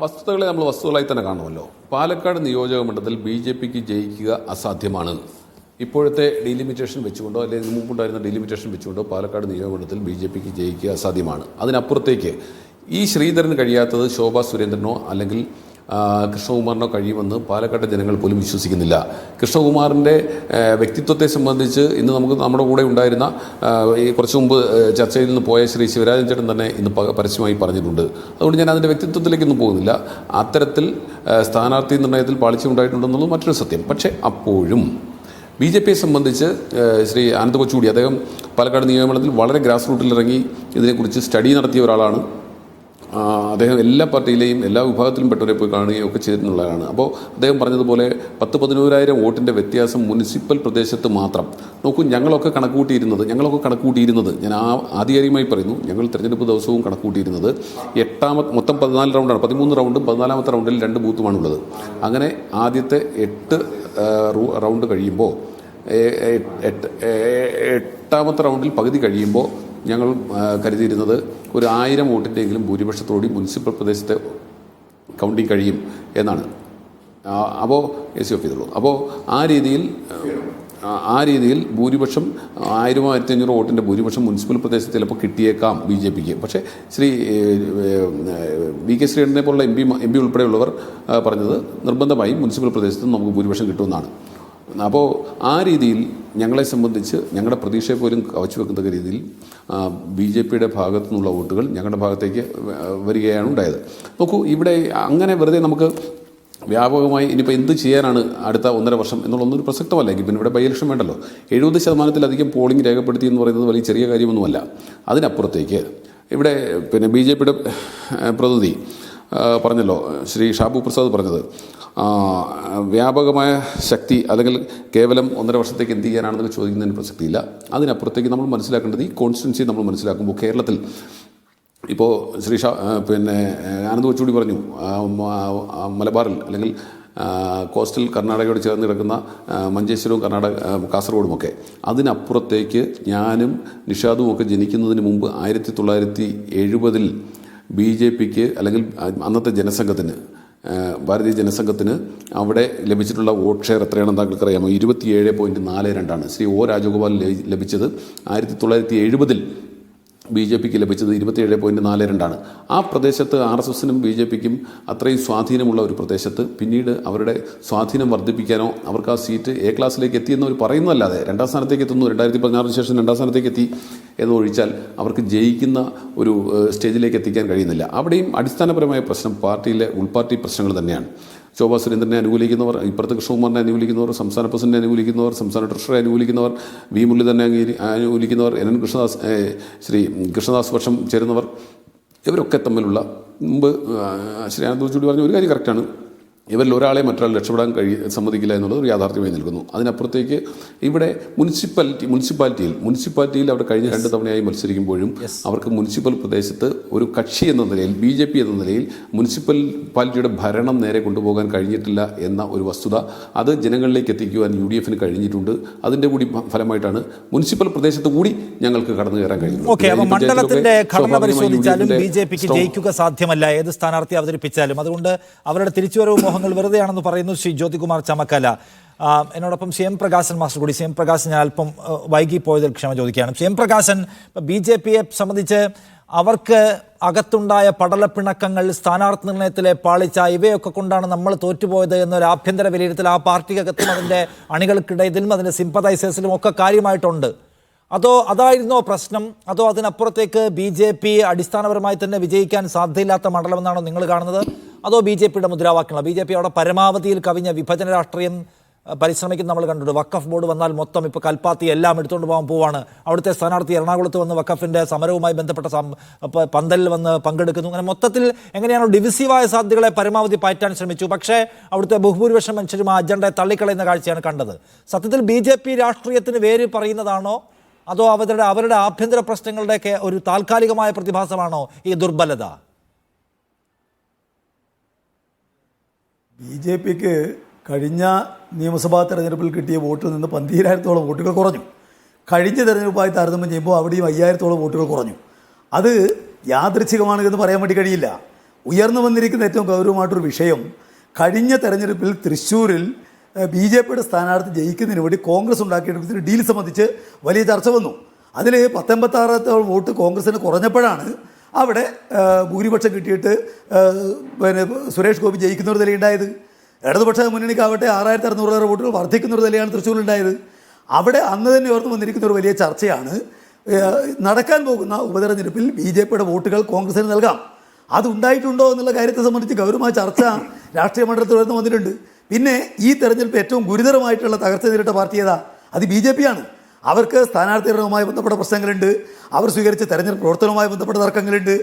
വസ്തുതകളെ നമ്മൾ വസ്തുതകളായി തന്നെ കാണുമല്ലോ. പാലക്കാട് നിയോജക മണ്ഡലത്തിൽ BJPക്ക് ജയിക്കുക അസാധ്യമാണ്. ഇപ്പോഴത്തെ ഡീലിമിറ്റേഷൻ വെച്ചുകൊണ്ടോ അല്ലെങ്കിൽ മുമ്പുണ്ടായിരുന്ന ഡീലിമിറ്റേഷൻ വെച്ചുകൊണ്ടോ പാലക്കാട് നിയോജകമണ്ഡലത്തിൽ BJPക്ക് ജയിക്കുക അസാധ്യമാണ്. അതിനപ്പുറത്തേക്ക് ഈ ശ്രീധരന് കഴിയാത്തത് ശോഭാ സുരേന്ദ്രനോ അല്ലെങ്കിൽ കൃഷ്ണകുമാറിനോ കഴിയുമെന്ന് പാലക്കാട്ടെ ജനങ്ങൾ പോലും വിശ്വസിക്കുന്നില്ല. കൃഷ്ണകുമാറിൻ്റെ വ്യക്തിത്വത്തെ സംബന്ധിച്ച് ഇന്ന് നമുക്ക് നമ്മുടെ കൂടെ ഉണ്ടായിരുന്ന ഈ കുറച്ച് മുമ്പ് ചർച്ചയിൽ നിന്ന് പോയ ശ്രീ ശിവരാജൻ ചേട്ടൻ തന്നെ ഇന്ന് പരസ്യമായി പറഞ്ഞിട്ടുണ്ട്. അതുകൊണ്ട് ഞാൻ അതിൻ്റെ വ്യക്തിത്വത്തിലേക്കൊന്നും പോകുന്നില്ല. അത്തരത്തിൽ സ്ഥാനാർത്ഥി നിർണ്ണയത്തിൽ പാളിച്ച ഉണ്ടായിട്ടുണ്ടെന്നുള്ളത് മറ്റൊരു സത്യം. പക്ഷേ അപ്പോഴും ബി ജെ പിയെ സംബന്ധിച്ച് ശ്രീ ആനന്ദ് കൊച്ചുകൂടി അദ്ദേഹം പാലക്കാട് നിയമമണ്ഡലത്തിൽ വളരെ ഗ്രാസ് റൂട്ടിലിറങ്ങി ഇതിനെക്കുറിച്ച് സ്റ്റഡി നടത്തിയ ഒരാളാണ്. അദ്ദേഹം എല്ലാ പാർട്ടിയിലെയും എല്ലാ വിഭാഗത്തിലും പെട്ടവരെ പോയി കാണുകയും ഒക്കെ ചെയ്തിട്ടുള്ളതാണ്. അപ്പോൾ അദ്ദേഹം പറഞ്ഞതുപോലെ 10,000-11,000 വോട്ടിൻ്റെ വ്യത്യാസം മുനിസിപ്പൽ പ്രദേശത്ത് മാത്രം. നോക്കൂ, ഞങ്ങളൊക്കെ കണക്കുകൂട്ടിയിരുന്നത് ഞാൻ ആധികാരികമായി പറയുന്നു, ഞങ്ങൾ തിരഞ്ഞെടുപ്പ് ദിവസവും കണക്കുകൂട്ടിയിരുന്നത് മൊത്തം 14 റൗണ്ടാണ്. 13 റൗണ്ടും 14ാമത്തെ റൗണ്ടിൽ 2 ബൂത്തുമാണുള്ളത്. അങ്ങനെ ആദ്യത്തെ 8 റൗണ്ട് കഴിയുമ്പോൾ 8ാമത്തെ റൗണ്ടിൽ പകുതി കഴിയുമ്പോൾ ഞങ്ങൾ കരുതിയിരുന്നത് ഒരു 1000 വോട്ടിൻ്റെയെങ്കിലും ഭൂരിപക്ഷത്തോടെ മുനിസിപ്പൽ പ്രദേശത്തെ കൗണ്ടിങ് കഴിയും എന്നാണ്. അപ്പോൾ എസ് സി ഓഫ് ചെയ്തുള്ളൂ. അപ്പോൾ ആ രീതിയിൽ ഭൂരിപക്ഷം 1000-1500 വോട്ടിൻ്റെ ഭൂരിപക്ഷം മുനിസിപ്പൽ പ്രദേശത്ത് ചിലപ്പോൾ കിട്ടിയേക്കാം ബി ജെ പിക്ക്. പക്ഷേ ശ്രീ വി കെ ശ്രീധരനെ പോലുള്ള എം പി ഉൾപ്പെടെയുള്ളവർ പറഞ്ഞത് നിർബന്ധമായും മുനിസിപ്പൽ പ്രദേശത്ത് നമുക്ക് ഭൂരിപക്ഷം കിട്ടുമെന്നാണ്. അപ്പോൾ ആ രീതിയിൽ ഞങ്ങളെ സംബന്ധിച്ച് ഞങ്ങളുടെ പ്രതീക്ഷയെ പോലും കവച്ചു വെക്കുന്ന രീതിയിൽ ബി ജെ പിയുടെ ഭാഗത്തു നിന്നുള്ള വോട്ടുകൾ ഞങ്ങളുടെ ഭാഗത്തേക്ക് വരികയാണ് ഉണ്ടായത്. നോക്കൂ, ഇവിടെ അങ്ങനെ വെറുതെ നമുക്ക് വ്യാപകമായി ഇനിയിപ്പോൾ എന്ത് ചെയ്യാനാണ് അടുത്ത 1.5 വർഷം എന്നുള്ളതൊന്നും പ്രസക്തമല്ല. പിന്നെ ഇവിടെ ബൈ ഇലക്ഷൻ വേണ്ടല്ലോ. 70% പോളിംഗ് രേഖപ്പെടുത്തി എന്ന് പറയുന്നത് വലിയ ചെറിയ കാര്യമൊന്നുമല്ല. അതിനപ്പുറത്തേക്ക് ഇവിടെ പിന്നെ ബി ജെ പിയുടെ പ്രതിനിധി പറഞ്ഞല്ലോ, ശ്രീ ഷാബു പ്രസാദ് പറഞ്ഞത് വ്യാപകമായ ശക്തി അല്ലെങ്കിൽ കേവലം 1.5 വർഷത്തേക്ക് എന്ത് ചെയ്യാനാണെന്നൊക്കെ ചോദിക്കുന്നതിന് പ്രസക്തിയില്ല. അതിനപ്പുറത്തേക്ക് നമ്മൾ മനസ്സിലാക്കേണ്ടത് ഈ കോൺസ്റ്റിറ്റ്യുൻസി നമ്മൾ മനസ്സിലാക്കുമ്പോൾ കേരളത്തിൽ ഇപ്പോൾ ശ്രീ പിന്നെ ആനന്ദ് കൊച്ചുകൂടി പറഞ്ഞു, മലബാറിൽ അല്ലെങ്കിൽ കോസ്റ്റൽ കർണാടകയോട് ചേർന്ന് കിടക്കുന്ന മഞ്ചേശ്വരവും കാസർഗോഡുമൊക്കെ, അതിനപ്പുറത്തേക്ക് ഞാനും നിഷാദും ഒക്കെ ജനിക്കുന്നതിന് മുമ്പ് 1970 ബി ജെ പിക്ക് അല്ലെങ്കിൽ അന്നത്തെ ജനസംഘത്തിന്, ഭാരതീയ ജനസംഘത്തിന് അവിടെ ലഭിച്ചിട്ടുള്ള വോട്ട് ഷെയർ എത്രയാണെന്ന് താങ്കൾക്കറിയാമോ? 27.42 ശ്രീ ഒ രാജഗോപാൽ ലഭിച്ചത് 1970 ബി ജെ പിക്ക് ലഭിച്ചത് 27.42. ആ പ്രദേശത്ത് RSSനും ബി ജെ പിക്കും അത്രയും സ്വാധീനമുള്ള ഒരു പ്രദേശത്ത് പിന്നീട് അവരുടെ സ്വാധീനം വർദ്ധിപ്പിക്കാനോ അവർക്ക് ആ സീറ്റ് എ ക്ലാസ്സിലേക്ക് എത്തിയെന്നവർ പറയുന്നതല്ലാതെ 2ാം സ്ഥാനത്തേക്ക് എത്തുന്നു, 2016 ശേഷം 2ാം സ്ഥാനത്തേക്ക് എത്തി എന്നൊഴിച്ചാൽ അവർക്ക് ജയിക്കുന്ന ഒരു സ്റ്റേജിലേക്ക് എത്തിക്കാൻ കഴിയുന്നില്ല. അവിടെയും അടിസ്ഥാനപരമായ പ്രശ്നം പാർട്ടിയിലെ ഉൾപാർട്ടി പ്രശ്നങ്ങൾ തന്നെയാണ്. ശോഭാ സുരേന്ദ്രനെ അനുകൂലിക്കുന്നവർ, ഇപ്പുറത്ത് കൃഷ്ണകുമാറിനെ അനുകൂലിക്കുന്നവർ, സംസ്ഥാന പ്രസിഡന്റിനെ അനുകൂലിക്കുന്നവർ, സംസ്ഥാന ട്രഷററെ അനുകൂലിക്കുന്നവർ, വി മുരളീധരനെ അനുകൂലിക്കുന്നവർ, NN കൃഷ്ണദാസ് ശ്രീ കൃഷ്ണദാസ് പക്ഷം ചേരുന്നവർ, ഇവരൊക്കെ തമ്മിലുള്ള മുമ്പ് ശ്രീ ആനന്ദ് കൊച്ചുകൂടി പറഞ്ഞ ഒരു കാര്യം കറക്റ്റാണ്. ഇവരിൽ ഒരാളെ മറ്റൊരാൾ രക്ഷപ്പെടാൻ സമ്മതിക്കില്ല എന്നുള്ളത് ഒരു യാഥാർത്ഥ്യമായി നിൽക്കുന്നു. അതിനപ്പുറത്തേക്ക് ഇവിടെ മുനിസിപ്പാലിറ്റിയിൽ അവിടെ കഴിഞ്ഞ 2 തവണയായി മത്സരിക്കുമ്പോഴും അവർക്ക് മുനിസിപ്പൽ പ്രദേശത്ത് ഒരു കക്ഷി എന്ന നിലയിൽ ബി ജെ പി എന്ന നിലയിൽ മുനിസിപ്പാലിറ്റിയുടെ ഭരണം നേരെ കൊണ്ടുപോകാൻ കഴിഞ്ഞിട്ടില്ല എന്ന ഒരു വസ്തുത, അത് ജനങ്ങളിലേക്ക് എത്തിക്കുവാൻ UDF കഴിഞ്ഞിട്ടുണ്ട്. അതിൻ്റെ കൂടി ഫലമായിട്ടാണ് മുനിസിപ്പൽ പ്രദേശത്ത് കൂടി ഞങ്ങൾക്ക് കടന്നു കയറാൻ കഴിയുന്നത്. മണ്ഡലത്തിന്റെ ഘടന പരിശോധിച്ചാലും ബി ജെ പിക്ക് ജയിക്കുക സാധ്യമല്ല ഏത് സ്ഥാനാർത്ഥി അവതരിപ്പിച്ചാലും. അതുകൊണ്ട് അവരുടെ തിരിച്ചുവരവ് മോഹങ്ങൾ വെറുതെയാണെന്ന് പറയുന്നു ശ്രീ ജ്യോതികുമാർ ചമക്കല. എന്നോടൊപ്പം CM പ്രകാശൻ മാസ്റ്റർ കൂടി. CM പ്രകാശൻ, ഞാൻ അല്പം വൈകി പോയതിൽ ക്ഷമ ചോദിക്കുകയാണ്. CM പ്രകാശൻ, ബി ജെ പിയെ സംബന്ധിച്ച് അവർക്ക് അകത്തുണ്ടായ പടലപ്പിണക്കങ്ങൾ, സ്ഥാനാർത്ഥി നിർണയത്തിലെ പാളിച്ച, ഇവയൊക്കെ കൊണ്ടാണ് നമ്മൾ തോറ്റുപോയത് എന്നൊരു ആഭ്യന്തര വിലയിരുത്തൽ ആ പാർട്ടിക്കകത്തും അതിൻ്റെ അണികൾക്കിടയിലും അതിൻ്റെ സിമ്പതൈസേഴ്സിലും ഒക്കെ കാര്യമായിട്ടുണ്ട്. അതായിരുന്നോ പ്രശ്നം? അതോ അതിനപ്പുറത്തേക്ക് ബി ജെ പി അടിസ്ഥാനപരമായി തന്നെ വിജയിക്കാൻ സാധ്യതയില്ലാത്ത മണ്ഡലമെന്നാണോ നിങ്ങൾ കാണുന്നത്? അതോ ബി ജെ പിയുടെ മുദ്രാവാക്യങ്ങളോ? ബി ജെ പി അവിടെ പരമാവധിയിൽ കവിഞ്ഞ വിഭജന രാഷ്ട്രീയം പരിശ്രമിക്കുന്ന നമ്മൾ കണ്ടിട്ടുണ്ട്. വഖഫ് ബോർഡ് വന്നാൽ മൊത്തം ഇപ്പോൾ കൽപ്പാത്തി എല്ലാം എടുത്തുകൊണ്ട് പോകാൻ പോവാണ്. അവിടുത്തെ സ്ഥാനാർത്ഥി എറണാകുളത്ത് വന്ന് വഖഫിൻ്റെ സമരവുമായി ബന്ധപ്പെട്ട പന്തലിൽ വന്ന് പങ്കെടുക്കുന്നു. അങ്ങനെ മൊത്തത്തിൽ എങ്ങനെയാണോ ഡിവിസീവായ സാധ്യതകളെ പരമാവധി പാറ്റാൻ ശ്രമിച്ചു. പക്ഷേ അവിടുത്തെ ബഹുഭൂരിപക്ഷം മനുഷ്യരും ആ അജണ്ടയെ തള്ളിക്കളയുന്ന കാഴ്ചയാണ് കണ്ടത്. സത്യത്തിൽ ബി ജെ പി രാഷ്ട്രീയത്തിന് വേര് പറയുന്നതാണോ അതോ അവരുടെ ആഭ്യന്തര പ്രശ്നങ്ങളുടെയൊക്കെ ഒരു താൽക്കാലികമായ പ്രതിഭാസമാണോ ഈ ദുർബലത? ബി ജെ പിക്ക് കഴിഞ്ഞ നിയമസഭാ തെരഞ്ഞെടുപ്പിൽ കിട്ടിയ വോട്ടിൽ നിന്ന് 12,000-ഓളം വോട്ടുകൾ കുറഞ്ഞു. കഴിഞ്ഞ തെരഞ്ഞെടുപ്പായി താരതമ്യം ചെയ്യുമ്പോൾ അവിടെയും 5,000-ഓളം വോട്ടുകൾ കുറഞ്ഞു. അത് യാദൃച്ഛികമാണ് എന്ന് പറയാൻ വേണ്ടി കഴിയില്ല. ഉയർന്നു വന്നിരിക്കുന്ന ഏറ്റവും ഗൗരവമായിട്ടൊരു വിഷയം, കഴിഞ്ഞ തെരഞ്ഞെടുപ്പിൽ തൃശ്ശൂരിൽ ബി ജെ പിയുടെ സ്ഥാനാർത്ഥി ജയിക്കുന്നതിന് വേണ്ടി കോൺഗ്രസ് ഉണ്ടാക്കിയെടുക്കുന്ന ഡീൽ സംബന്ധിച്ച് വലിയ ചർച്ച വന്നു. അതിൽ 86,000 വോട്ട് കോൺഗ്രസിന് കുറഞ്ഞപ്പോഴാണ് അവിടെ ഭൂരിപക്ഷം കിട്ടിയിട്ട് പിന്നെ സുരേഷ് ഗോപി ജയിക്കുന്ന ഒരു നിലയുണ്ടായത്. ഇടതുപക്ഷ മുന്നണിക്കാവട്ടെ 6600 വോട്ടുകൾ വർദ്ധിക്കുന്ന ഒരു നിലയാണ് തൃശ്ശൂരിലുണ്ടായത്. അവിടെ അന്ന് തന്നെ ഓർത്ത് വന്നിരിക്കുന്ന ഒരു വലിയ ചർച്ചയാണ് നടക്കാൻ പോകുന്ന ഉപതെരഞ്ഞെടുപ്പിൽ BJPയുടെ വോട്ടുകൾ കോൺഗ്രസിന് നൽകാം. അതുണ്ടായിട്ടുണ്ടോ എന്നുള്ള കാര്യത്തെ സംബന്ധിച്ച് ഗൗരവമായ ചർച്ച രാഷ്ട്രീയ മണ്ഡലത്തിൽ ഉയർന്നു വന്നിട്ടുണ്ട്. പിന്നെ ഈ തെരഞ്ഞെടുപ്പ് ഏറ്റവും ഗുരുതരമായിട്ടുള്ള തകർച്ച നേരിട്ട പാർട്ടി ഏതാ? അത് BJP ആണ്. അവർക്ക് സ്ഥാനാർത്ഥികളുമായി ബന്ധപ്പെട്ട പ്രശ്നങ്ങളുണ്ട്, അവർ സ്വീകരിച്ച തെരഞ്ഞെടുപ്പ് പ്രവർത്തനവുമായി ബന്ധപ്പെട്ട തർക്കങ്ങളുണ്ട്,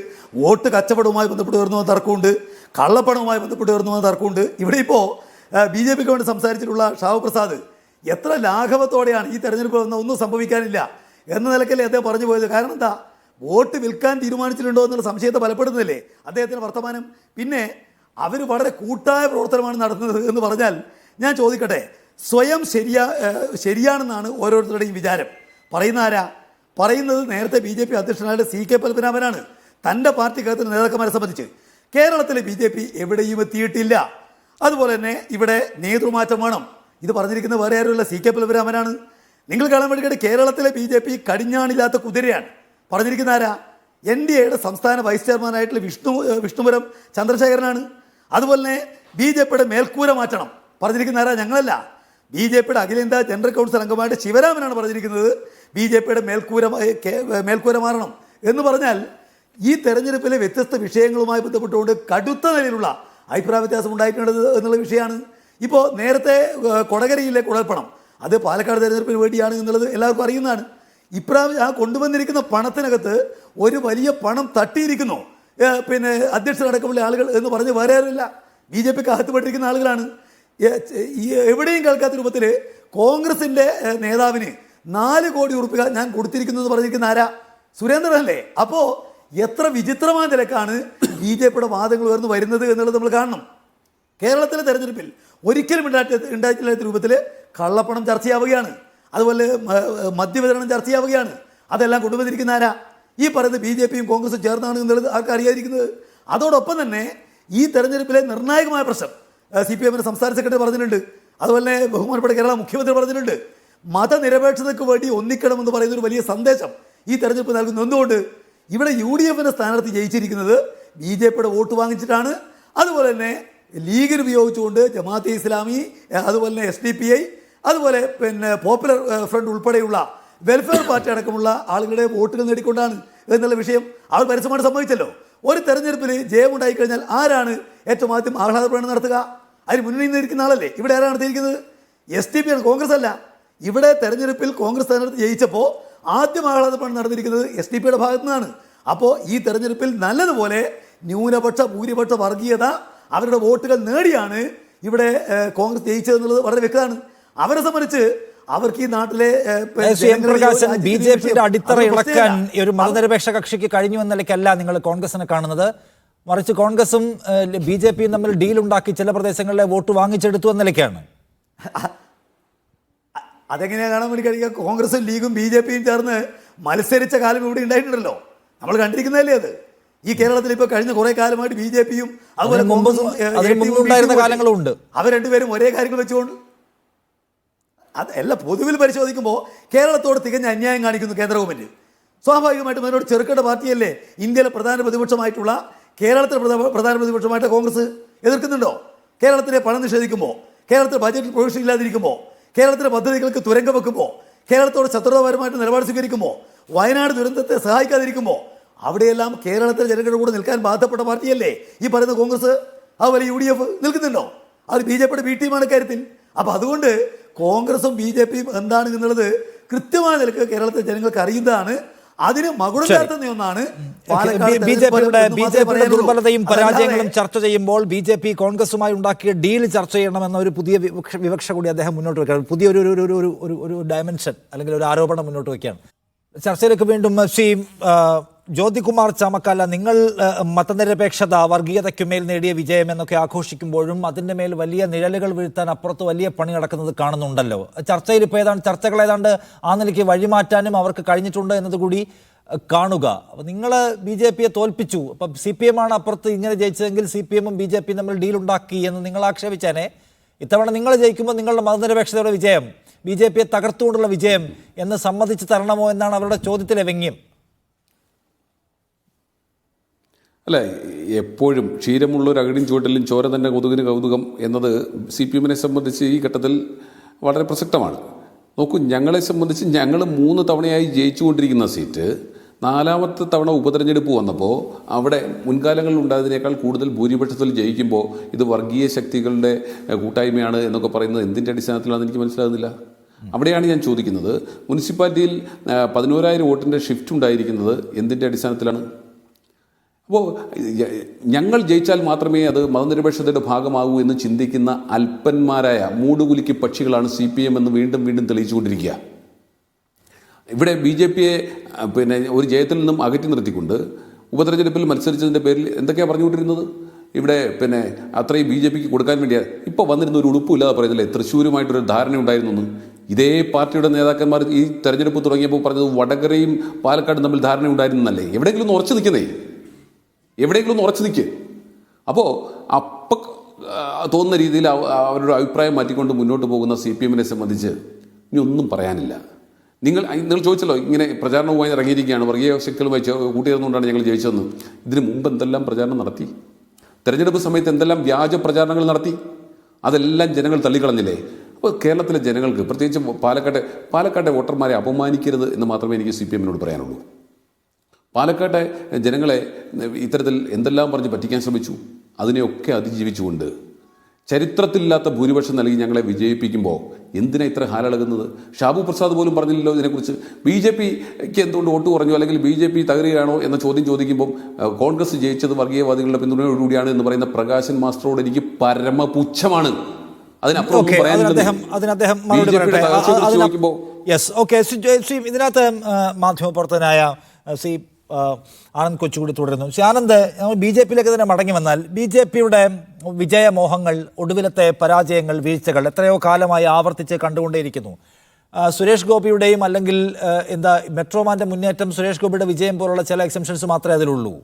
വോട്ട് കച്ചവടവുമായി ബന്ധപ്പെട്ട് ഉയർന്നു തർക്കമുണ്ട്, കള്ളപ്പണവുമായി ബന്ധപ്പെട്ട് ഉയർന്നു തർക്കമുണ്ട്. ഇവിടെ ഇപ്പോൾ BJPക്ക് വേണ്ടി സംസാരിച്ചിട്ടുള്ള ഷാവു പ്രസാദ് എത്ര ലാഘവത്തോടെയാണ് ഈ തെരഞ്ഞെടുപ്പ് ഒന്നും സംഭവിക്കാനില്ല എന്ന നിലക്കല്ലേ അദ്ദേഹം പറഞ്ഞു പോയത്. കാരണം എന്താ, വോട്ട് വിൽക്കാൻ തീരുമാനിച്ചിട്ടുണ്ടോ എന്നുള്ള സംശയത്തെ ബലപ്പെടുന്നില്ലേ അദ്ദേഹത്തിൻ്റെ വർത്തമാനം. പിന്നെ അവർ വളരെ കൂട്ടായ പ്രവർത്തനമാണ് നടത്തുന്നത് എന്ന് പറഞ്ഞാൽ ഞാൻ ചോദിക്കട്ടെ, സ്വയം ശരിയാണെന്നാണ് ഓരോരുത്തരുടെയും വിചാരം. പറയുന്ന ആരാ? പറയുന്നത് നേരത്തെ BJP അധ്യക്ഷനായ CK പത്മനാഭനാണ്. തൻ്റെ പാർട്ടിക്കകത്തിന് നേതാക്കന്മാരെ സംബന്ധിച്ച് കേരളത്തിലെ BJP എവിടെയും എത്തിയിട്ടില്ല. അതുപോലെ തന്നെ ഇവിടെ നേതൃമാറ്റം വേണം. ഇത് പറഞ്ഞിരിക്കുന്നത് വേറെ ആരുമല്ല, CK പത്മനാഭനാണ്. നിങ്ങൾ കാണാൻ വേണ്ടിയിട്ട് കേരളത്തിലെ BJP കടിഞ്ഞാണില്ലാത്ത കുതിരയാണ്. പറഞ്ഞിരിക്കുന്ന ആരാ? NDAയുടെ സംസ്ഥാന വൈസ് ചെയർമാനായിട്ടുള്ള വിഷ്ണുപുരം ചന്ദ്രശേഖരനാണ്. അതുപോലെ തന്നെ BJPയുടെ മേൽക്കൂര മാറ്റണം പറഞ്ഞിരിക്കുന്ന ആരാ? ഞങ്ങളല്ല. BJPയുടെ അഖിലേന്ത്യാ ജനറൽ കൗൺസിൽ അംഗമായിട്ട് ശിവരാമനാണ് പറഞ്ഞിരിക്കുന്നത് BJPയുടെ മേൽക്കൂര മാറണം എന്ന് പറഞ്ഞാൽ ഈ തെരഞ്ഞെടുപ്പിലെ വ്യത്യസ്ത വിഷയങ്ങളുമായി ബന്ധപ്പെട്ടുകൊണ്ട് കടുത്ത നിലയിലുള്ള അഭിപ്രായ വ്യത്യാസം ഉണ്ടായിട്ടുണ്ട് എന്നുള്ള വിഷയമാണ്. ഇപ്പോൾ നേരത്തെ കൊടകരയിലെ കുഴൽപ്പണം അത് പാലക്കാട് തെരഞ്ഞെടുപ്പിന് വേണ്ടിയാണ് എന്നുള്ളത് എല്ലാവർക്കും അറിയുന്നതാണ്. ഇപ്രാവശ്യം ആ കൊണ്ടുവന്നിരിക്കുന്ന പണത്തിനകത്ത് ഒരു വലിയ പണം തട്ടിയിരിക്കുന്നു പിന്നെ അധ്യക്ഷരടക്കമുള്ള ആളുകൾ എന്ന് പറഞ്ഞ് വേറെ ആരുമില്ല, BJPക്ക് അകത്തുപെട്ടിരിക്കുന്ന ആളുകളാണ്. എവിടെയും കേൾക്കാത്ത രൂപത്തിൽ കോൺഗ്രസിൻ്റെ നേതാവിന് 4 കോടി ഉറുപ്പിക ഞാൻ കൊടുത്തിരിക്കുന്നു എന്ന് പറഞ്ഞിരിക്കുന്ന ആരാ? സുരേന്ദ്രനല്ലേ. അപ്പോൾ എത്ര വിചിത്രമായ നിലക്കാണ് BJPയുടെ വാദങ്ങൾ ഉയർന്നു വരുന്നത് എന്നുള്ളത് നമ്മൾ കാണണം. കേരളത്തിലെ തെരഞ്ഞെടുപ്പിൽ ഒരിക്കലും ഉണ്ടായിട്ടില്ലാത്ത രൂപത്തിൽ കള്ളപ്പണം ചർച്ചയാവുകയാണ്, അതുപോലെ മദ്യവിതരണം ചർച്ചയാവുകയാണ്. അതെല്ലാം കൊണ്ടുവന്നിരിക്കുന്ന ആരാ? ഈ പറയുന്നത് BJPയും കോൺഗ്രസും ചേർന്നാണ് എന്നുള്ളത് ആർക്കും അറിയാതിരിക്കുന്നത്. അതോടൊപ്പം തന്നെ ഈ തെരഞ്ഞെടുപ്പിലെ നിർണായകമായ പ്രശ്നം CPMന്റെ സംസ്ഥാന സെക്രട്ടറി പറഞ്ഞിട്ടുണ്ട്, അതുപോലെ ബഹുമാനപ്പെട്ട കേരള മുഖ്യമന്ത്രി പറഞ്ഞിട്ടുണ്ട്. മതനിരപേക്ഷതയ്ക്ക് വേണ്ടി ഒന്നിക്കണമെന്ന് പറയുന്ന ഒരു വലിയ സന്ദേശം ഈ തെരഞ്ഞെടുപ്പ് നൽകുന്നു. എന്തുകൊണ്ട്? ഇവിടെ UDFന്റെ സ്ഥാനാർത്ഥി ജയിച്ചിരിക്കുന്നത് BJPയുടെ വോട്ട് വാങ്ങിച്ചിട്ടാണ്. അതുപോലെ തന്നെ ലീഗിന് ഉപയോഗിച്ചുകൊണ്ട് ജമാഅത്തെ ഇസ്ലാമി, അതുപോലെ തന്നെ SDPI, അതുപോലെ പിന്നെ പോപ്പുലർ ഫ്രണ്ട് ഉൾപ്പെടെയുള്ള വെൽഫെയർ പാർട്ടി അടക്കമുള്ള ആളുകളുടെ വോട്ടുകൾ നേടിക്കൊണ്ടാണ് എന്നുള്ള വിഷയം അവർ പരസ്യമായിട്ട് സമ്മതിച്ചല്ലോ. ഒരു തെരഞ്ഞെടുപ്പിൽ ജയമുണ്ടായിക്കഴിഞ്ഞാൽ ആരാണ് ഏറ്റവും ആദ്യം ആഹ്ലാദ പ്രകടനം നടത്തുക? അതിന് മുന്നണിയിൽ നിന്നിരിക്കുന്ന ആളല്ലേ. ഇവിടെ ആരാണ് നടത്തിയിരിക്കുന്നത്? SDP ആണ്, കോൺഗ്രസ് അല്ല. ഇവിടെ തെരഞ്ഞെടുപ്പിൽ കോൺഗ്രസ് സ്ഥാനാർത്ഥി ജയിച്ചപ്പോൾ ആദ്യം ആഹ്ലാദ പ്രകടനം നടന്നിരിക്കുന്നത് SDPയുടെ ഭാഗത്തു നിന്നാണ്. അപ്പോൾ ഈ തെരഞ്ഞെടുപ്പിൽ നല്ലതുപോലെ ന്യൂനപക്ഷ ഭൂരിപക്ഷ വർഗീയത അവരുടെ വോട്ടുകൾ നേടിയാണ് ഇവിടെ കോൺഗ്രസ് ജയിച്ചതെന്നുള്ളത് വളരെ വ്യക്തമാണ്. അവരെ സംബന്ധിച്ച് അവർക്ക് ഈ നാട്ടിലെ BJPയുടെ അടിത്തറ ഇളക്കാൻ ഒരു മതനിരപേക്ഷ കക്ഷിക്ക് കഴിഞ്ഞു എന്ന നിലയ്ക്കല്ല നിങ്ങൾ കോൺഗ്രസിനെ കാണുന്നത്. മറിച്ച് കോൺഗ്രസും BJPയും തമ്മിൽ ഡീൽ ഉണ്ടാക്കി ചില പ്രദേശങ്ങളിലെ വോട്ട് വാങ്ങിച്ചെടുത്തു എന്ന നിലയ്ക്കാണ്. അതെങ്ങനെയാണ് കാണാൻ വേണ്ടി കഴിയുക? കോൺഗ്രസും ലീഗും BJPയും ചേർന്ന് മത്സരിച്ച കാലം ഇവിടെ ഉണ്ടായിട്ടുണ്ടല്ലോ, നമ്മൾ കണ്ടിരിക്കുന്നതല്ലേ അത്. ഈ കേരളത്തിൽ ഇപ്പോൾ കഴിഞ്ഞ കുറെ കാലമായിട്ട് BJPയും അതുപോലെ കാലങ്ങളുണ്ട്. അവർ രണ്ടുപേരും ഒരേ കാര്യങ്ങൾ വെച്ചുകൊണ്ട് അതല്ല പൊതുവിൽ പരിശോധിക്കുമ്പോൾ കേരളത്തോട് തികഞ്ഞ അന്യായം കാണിക്കുന്നു കേന്ദ്ര ഗവൺമെൻറ്. സ്വാഭാവികമായിട്ടും അതിനോട് ചെറുക്കേണ്ട പാർട്ടിയല്ലേ ഇന്ത്യയിലെ പ്രധാന പ്രതിപക്ഷമായിട്ടുള്ള കേരളത്തിലെ പ്രധാന പ്രതിപക്ഷമായിട്ട് കോൺഗ്രസ് എതിർക്കുന്നുണ്ടോ? കേരളത്തിലെ പണം നിഷേധിക്കുമ്പോൾ, കേരളത്തിലെ ബജറ്റിൽ പ്രൊവിഷൻ ഇല്ലാതിരിക്കുമ്പോൾ, കേരളത്തിലെ പദ്ധതികൾക്ക് തുരങ്കം വെക്കുമ്പോൾ, കേരളത്തോട് ശത്രുതാപരമായിട്ട് നിലപാട് സ്വീകരിക്കുമ്പോൾ, വയനാട് ദുരന്തത്തെ സഹായിക്കാതിരിക്കുമ്പോൾ, അവിടെയെല്ലാം കേരളത്തിലെ ജനങ്ങളുടെ കൂടെ നിൽക്കാൻ ബാധപ്പെട്ട പാർട്ടിയല്ലേ ഈ പറയുന്ന കോൺഗ്രസ്. അതുപോലെ UDF നിൽക്കുന്നുണ്ടോ? അത് BJPയുടെ B ടീമാണ് കാര്യത്തിൽ. അപ്പം അതുകൊണ്ട് കോൺഗ്രസും BJPയും എന്താണ് എന്നുള്ളത് കൃത്യമായ നിലക്ക് കേരളത്തിലെ ജനങ്ങൾക്ക് അറിയുന്നതാണ്. അതിന് മകുടം ചേർത്തുന്ന ഒന്നാണ് BJPയുടെ ദുർബലതയും പരാജയങ്ങളും ചർച്ച ചെയ്യുമ്പോൾ BJP കോൺഗ്രസുമായി ഉണ്ടാക്കിയ ഡീൽ ചർച്ച ചെയ്യണമെന്ന ഒരു പുതിയ വിവക്ഷ കൂടി അദ്ദേഹം മുന്നോട്ട് വയ്ക്കുകയാണ്. പുതിയൊരു ഡയമെൻഷൻ അല്ലെങ്കിൽ ഒരു ആരോപണം മുന്നോട്ട് വയ്ക്കുകയാണ്. ചർച്ചയിലേക്ക് വീണ്ടും ശ്രീ ജ്യോതികുമാർ ചാമക്കാല, നിങ്ങൾ മതനിരപേക്ഷത വർഗീയതയ്ക്കുമേൽ നേടിയ വിജയം എന്നൊക്കെ ആഘോഷിക്കുമ്പോഴും അതിൻ്റെ മേൽ വലിയ നിഴലുകൾ വീഴ്ത്താൻ അപ്പുറത്ത് വലിയ പണി നടക്കുന്നത് കാണുന്നുണ്ടല്ലോ. ചർച്ചയിൽ ഇപ്പോൾ ചർച്ചകൾ ഏതാണ്ട് ആ നിലയ്ക്ക് വഴിമാറ്റാനും അവർക്ക് കഴിഞ്ഞിട്ടുണ്ട് എന്നതുകൂടി കാണുക. അപ്പോൾ നിങ്ങൾ BJPയെ തോൽപ്പിച്ചു, അപ്പം CPM ആണ് അപ്പുറത്ത് ഇങ്ങനെ ജയിച്ചതെങ്കിൽ CPMഉം BJPയും തമ്മിൽ ഡീലുണ്ടാക്കി എന്ന് നിങ്ങൾ ആക്ഷേപിച്ചേനെ. ഇത്തവണ നിങ്ങൾ ജയിക്കുമ്പോൾ നിങ്ങളുടെ മതനിരപേക്ഷതയുടെ വിജയം, BJPയെ തകർത്തുകൊണ്ടുള്ള വിജയം എന്ന് സമ്മതിച്ച് തരണമോ എന്നാണ് അവരുടെ ചോദ്യത്തിലെ വ്യംഗ്യം. അല്ല, എപ്പോഴും ക്ഷീരമുള്ളൊരു അകിടിൻ ചുവട്ടിലും ചോര തന്നെ കൊതുകിന് കൗതുകം എന്നത് CPM-നെ സംബന്ധിച്ച് ഈ ഘട്ടത്തിൽ വളരെ പ്രസക്തമാണ്. നോക്കൂ, ഞങ്ങളെ സംബന്ധിച്ച് ഞങ്ങൾ 3 തവണയായി ജയിച്ചുകൊണ്ടിരിക്കുന്ന സീറ്റ് 4ാമത്തെ തവണ ഉപതെരഞ്ഞെടുപ്പ് വന്നപ്പോൾ അവിടെ മുൻകാലങ്ങളിൽ ഉണ്ടായതിനേക്കാൾ കൂടുതൽ ഭൂരിപക്ഷത്തിൽ ജയിക്കുമ്പോൾ ഇത് വർഗീയ ശക്തികളുടെ കൂട്ടായ്മയാണ് എന്നൊക്കെ പറയുന്നത് എന്തിൻ്റെ അടിസ്ഥാനത്തിലാണെന്ന് എനിക്ക് മനസ്സിലാകുന്നില്ല. അവിടെയാണ് ഞാൻ ചോദിക്കുന്നത്, മുനിസിപ്പാലിറ്റിയിൽ 11,000 വോട്ടിൻ്റെ ഷിഫ്റ്റ് ഉണ്ടായിരിക്കുന്നത് എന്തിൻ്റെ അടിസ്ഥാനത്തിലാണ്? അപ്പോൾ ഞങ്ങൾ ജയിച്ചാൽ മാത്രമേ അത് മതനിരപേക്ഷതയുടെ ഭാഗമാകൂ എന്ന് ചിന്തിക്കുന്ന അല്പന്മാരായ മൂടുകുലുക്കി പക്ഷികളാണ് CPM എന്ന് വീണ്ടും വീണ്ടും തെളിയിച്ചുകൊണ്ടിരിക്കുക. ഇവിടെ BJP-യെ ഒരു ജയത്തിൽ നിന്നും അകറ്റി നിർത്തിക്കൊണ്ട് ഉപതെരഞ്ഞെടുപ്പിൽ മത്സരിച്ചതിൻ്റെ പേരിൽ എന്തൊക്കെയാണ് പറഞ്ഞുകൊണ്ടിരുന്നത്? ഇവിടെ അത്രയും BJP-ക്ക് കൊടുക്കാൻ വേണ്ടിയാണ്. ഇപ്പോൾ വന്നിരുന്ന ഒരു ഉടുപ്പില്ലാതെ പറയുന്നില്ലേ തൃശ്ശൂരുമായിട്ടൊരു ധാരണ ഉണ്ടായിരുന്നു. ഇതേ പാർട്ടിയുടെ നേതാക്കന്മാർ ഈ തെരഞ്ഞെടുപ്പ് തുടങ്ങിയപ്പോൾ പറഞ്ഞത് വടകരയും പാലക്കാടും തമ്മിൽ ധാരണ ഉണ്ടായിരുന്നല്ലേ. എവിടെയെങ്കിലും ഒന്ന് ഉറച്ചു നിൽക്കുന്നേ, എവിടെയെങ്കിലും ഒന്ന് ഉറച്ചു നിൽക്കുക. അപ്പോൾ അപ്പം തോന്നുന്ന രീതിയിൽ അവരുടെ അഭിപ്രായം മാറ്റിക്കൊണ്ട് മുന്നോട്ട് പോകുന്ന CPM-നെ സംബന്ധിച്ച് ഇനി ഒന്നും പറയാനില്ല. നിങ്ങൾ ചോദിച്ചല്ലോ, ഇങ്ങനെ പ്രചാരണവുമായി ഇറങ്ങിയിരിക്കുകയാണ്, വർഗീയ ശക്തികളുമായി കൂട്ടിയിരുന്നുകൊണ്ടാണ് ഞങ്ങൾ ജയിച്ചതെന്ന്. ഇതിന് മുമ്പ് എന്തെല്ലാം പ്രചാരണം നടത്തി? തെരഞ്ഞെടുപ്പ് സമയത്ത് എന്തെല്ലാം വ്യാജ പ്രചാരണങ്ങൾ നടത്തി? അതെല്ലാം ജനങ്ങൾ തള്ളിക്കളഞ്ഞില്ലേ? അപ്പോൾ കേരളത്തിലെ ജനങ്ങൾക്ക്, പ്രത്യേകിച്ച് പാലക്കാട്ടെ വോട്ടർമാരെ അപമാനിക്കരുത് എന്ന് മാത്രമേ എനിക്ക് CPM-നോട് പറയാനുള്ളൂ. പാലക്കാട്ടെ ജനങ്ങളെ ഇത്തരത്തിൽ എന്തെല്ലാം പറഞ്ഞ് പറ്റിക്കാൻ ശ്രമിച്ചു, അതിനെയൊക്കെ അതിജീവിച്ചുകൊണ്ട് ചരിത്രത്തിലില്ലാത്ത ഭൂരിപക്ഷം നൽകി ഞങ്ങളെ വിജയിപ്പിക്കുമ്പോൾ എന്തിനാ ഇത്ര ഹാലളകുന്നത്? ഷാബു പ്രസാദ് പോലും പറഞ്ഞില്ലല്ലോ ഇതിനെക്കുറിച്ച്. BJP-ക്ക് എന്തുകൊണ്ട് വോട്ട് കുറഞ്ഞു, അല്ലെങ്കിൽ BJP തകരുകയാണോ എന്ന ചോദ്യം ചോദിക്കുമ്പോൾ കോൺഗ്രസ് ജയിച്ചത് വർഗീയവാദികളുടെ പിന്തുണയോടുകൂടിയാണ് എന്ന് പറയുന്ന പ്രകാശൻ മാസ്റ്ററോട് എനിക്ക് പരമപുച്ഛമാണ്. അതിനപ്പുറം ഇതിനകത്ത് മാധ്യമപ്രവർത്തകനായ ആനന്ദ് കൊച്ചുകൂടി തുടരുന്നു. ആനന്ദ്, BJP-യിലേക്ക് തന്നെ മടങ്ങി വന്നാൽ BJP-യുടെ വിജയമോഹങ്ങൾ, ഒടുവിലത്തെ പരാജയങ്ങൾ, വീഴ്ചകൾ എത്രയോ കാലമായി ആവർത്തിച്ച് കണ്ടുകൊണ്ടേയിരിക്കുന്നു. സുരേഷ് ഗോപിയുടെയും അല്ലെങ്കിൽ മെട്രോമാൻ്റെ മുന്നേറ്റം, സുരേഷ് ഗോപിയുടെ വിജയം പോലുള്ള ചില എക്സംഷൻസ് മാത്രമേ അതിലുള്ളൂ.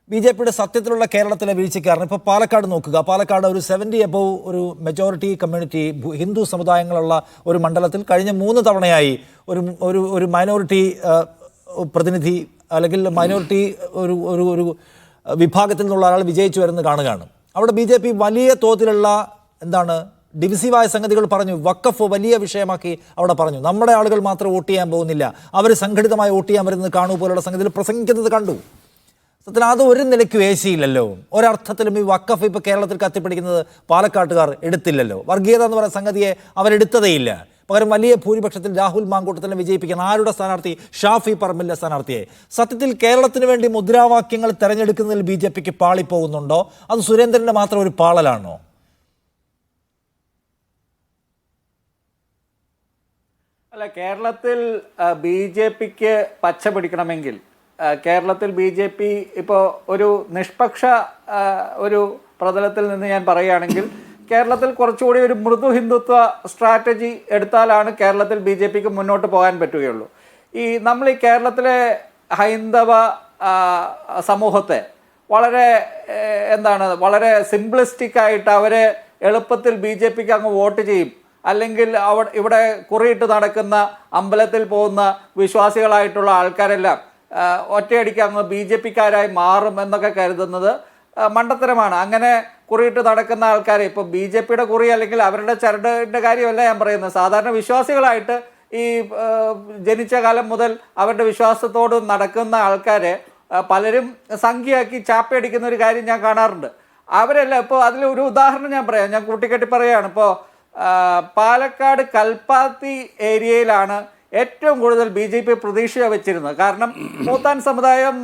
BJP-യുടെ സത്യത്തിലുള്ള കേരളത്തിലെ വീഴ്ചക്കാരൻ ഇപ്പോൾ പാലക്കാട് നോക്കുക. പാലക്കാട് ഒരു 70 above ഒരു മെജോറിറ്റി കമ്മ്യൂണിറ്റി ഹിന്ദു സമുദായങ്ങളുള്ള ഒരു മണ്ഡലത്തിൽ കഴിഞ്ഞ 3 തവണയായി ഒരു മൈനോറിറ്റി പ്രതിനിധി അല്ലെങ്കിൽ മൈനോറിറ്റി ഒരു വിഭാഗത്തിൽ നിന്നുള്ള ആൾ വിജയിച്ചു വരുന്നത് കാണുകയാണ്. അവിടെ BJP വലിയ തോതിലുള്ള ഡിവിസീവായ സംഗതികൾ പറഞ്ഞു. വഖഫ് വലിയ വിഷയമാക്കി അവിടെ പറഞ്ഞു. നമ്മുടെ ആളുകൾ മാത്രം വോട്ട് ചെയ്യാൻ പോകുന്നില്ല, അവർ സംഘടിതമായി വോട്ട് ചെയ്യാൻ വരുന്നത് കാണൂ പോലുള്ള സംഗതികൾ പ്രസംഗിക്കുന്നത് കണ്ടു. സത്യത്തിൽ അത് ഒരു നിലയ്ക്കും ഏശിയില്ലല്ലോ. ഒരർത്ഥത്തിലും ഈ വഖഫ് ഇപ്പോൾ കേരളത്തിൽ കത്തിപ്പിടിക്കുന്നത് പാലക്കാട്ടുകാർ എടുത്തില്ലല്ലോ. വർഗീയത എന്ന് പറയുന്ന സംഗതിയെ അവരെടുത്തതേയില്ല. പകരം വലിയ ഭൂരിപക്ഷത്തിൽ രാഹുൽ മാങ്കൂട്ടത്തിനെ വിജയിപ്പിക്കാൻ ആരുടെ സ്ഥാനാർത്ഥി? ഷാഫി പറമ്പിലിന്റെ സ്ഥാനാർത്ഥിയെ. സത്യത്തിൽ കേരളത്തിന് വേണ്ടി മുദ്രാവാക്യങ്ങൾ തെരഞ്ഞെടുക്കുന്നതിൽ BJP-ക്ക് പാളിപ്പോകുന്നുണ്ടോ? അത് സുരേന്ദ്രന്റെ മാത്രം ഒരു പാളലാണോ? അല്ല, കേരളത്തിൽ BJP-ക്ക് പച്ച പിടിക്കണമെങ്കിൽ കേരളത്തിൽ BJP ഇപ്പോൾ ഒരു നിഷ്പക്ഷ ഒരു പ്രതലത്തിൽ നിന്ന് ഞാൻ പറയുകയാണെങ്കിൽ കേരളത്തിൽ കുറച്ചുകൂടി ഒരു മൃദു ഹിന്ദുത്വ സ്ട്രാറ്റജി എടുത്താലാണ് കേരളത്തിൽ BJP-ക്ക് മുന്നോട്ട് പോകാൻ പറ്റുകയുള്ളൂ. നമ്മൾ ഈ കേരളത്തിലെ ഹൈന്ദവ സമൂഹത്തെ വളരെ സിംപ്ലിസ്റ്റിക് ആയിട്ട് അവരെ എളുപ്പത്തിൽ BJP-ക്ക് അങ്ങ് വോട്ട് ചെയ്യും, അല്ലെങ്കിൽ ഇവിടെ കുറിയിട്ട് നടക്കുന്ന അമ്പലത്തിൽ പോകുന്ന വിശ്വാസികളായിട്ടുള്ള ആൾക്കാരെല്ലാം ഒറ്റയടിക്ക് അങ്ങ് BJP-ക്കാരായി മാറും എന്നൊക്കെ കരുതുന്നത് മണ്ടത്തരമാണ്. അങ്ങനെ കുറിയിട്ട് നടക്കുന്ന ആൾക്കാരെ ഇപ്പോൾ BJP-യുടെ കുറി അല്ലെങ്കിൽ അവരുടെ ചരടിൻ്റെ കാര്യമല്ല ഞാൻ പറയുന്നത്. സാധാരണ വിശ്വാസികളായിട്ട് ഈ ജനിച്ച കാലം മുതൽ അവരുടെ വിശ്വാസത്തോട് നടക്കുന്ന ആൾക്കാരെ പലരും സംഖ്യയാക്കി ചാപ്പയടിക്കുന്ന ഒരു കാര്യം ഞാൻ കാണാറുണ്ട്. അവരെല്ലാം ഇപ്പോൾ അതിലൊരു ഉദാഹരണം ഞാൻ പറയാം, ഞാൻ കൂട്ടിക്കെട്ടി പറയുകയാണ്. ഇപ്പോൾ പാലക്കാട് കൽപ്പാത്തി ഏരിയയിലാണ് ഏറ്റവും കൂടുതൽ BJP പ്രതീക്ഷ വെച്ചിരുന്നത്. കാരണം മൂത്താൻ സമുദായം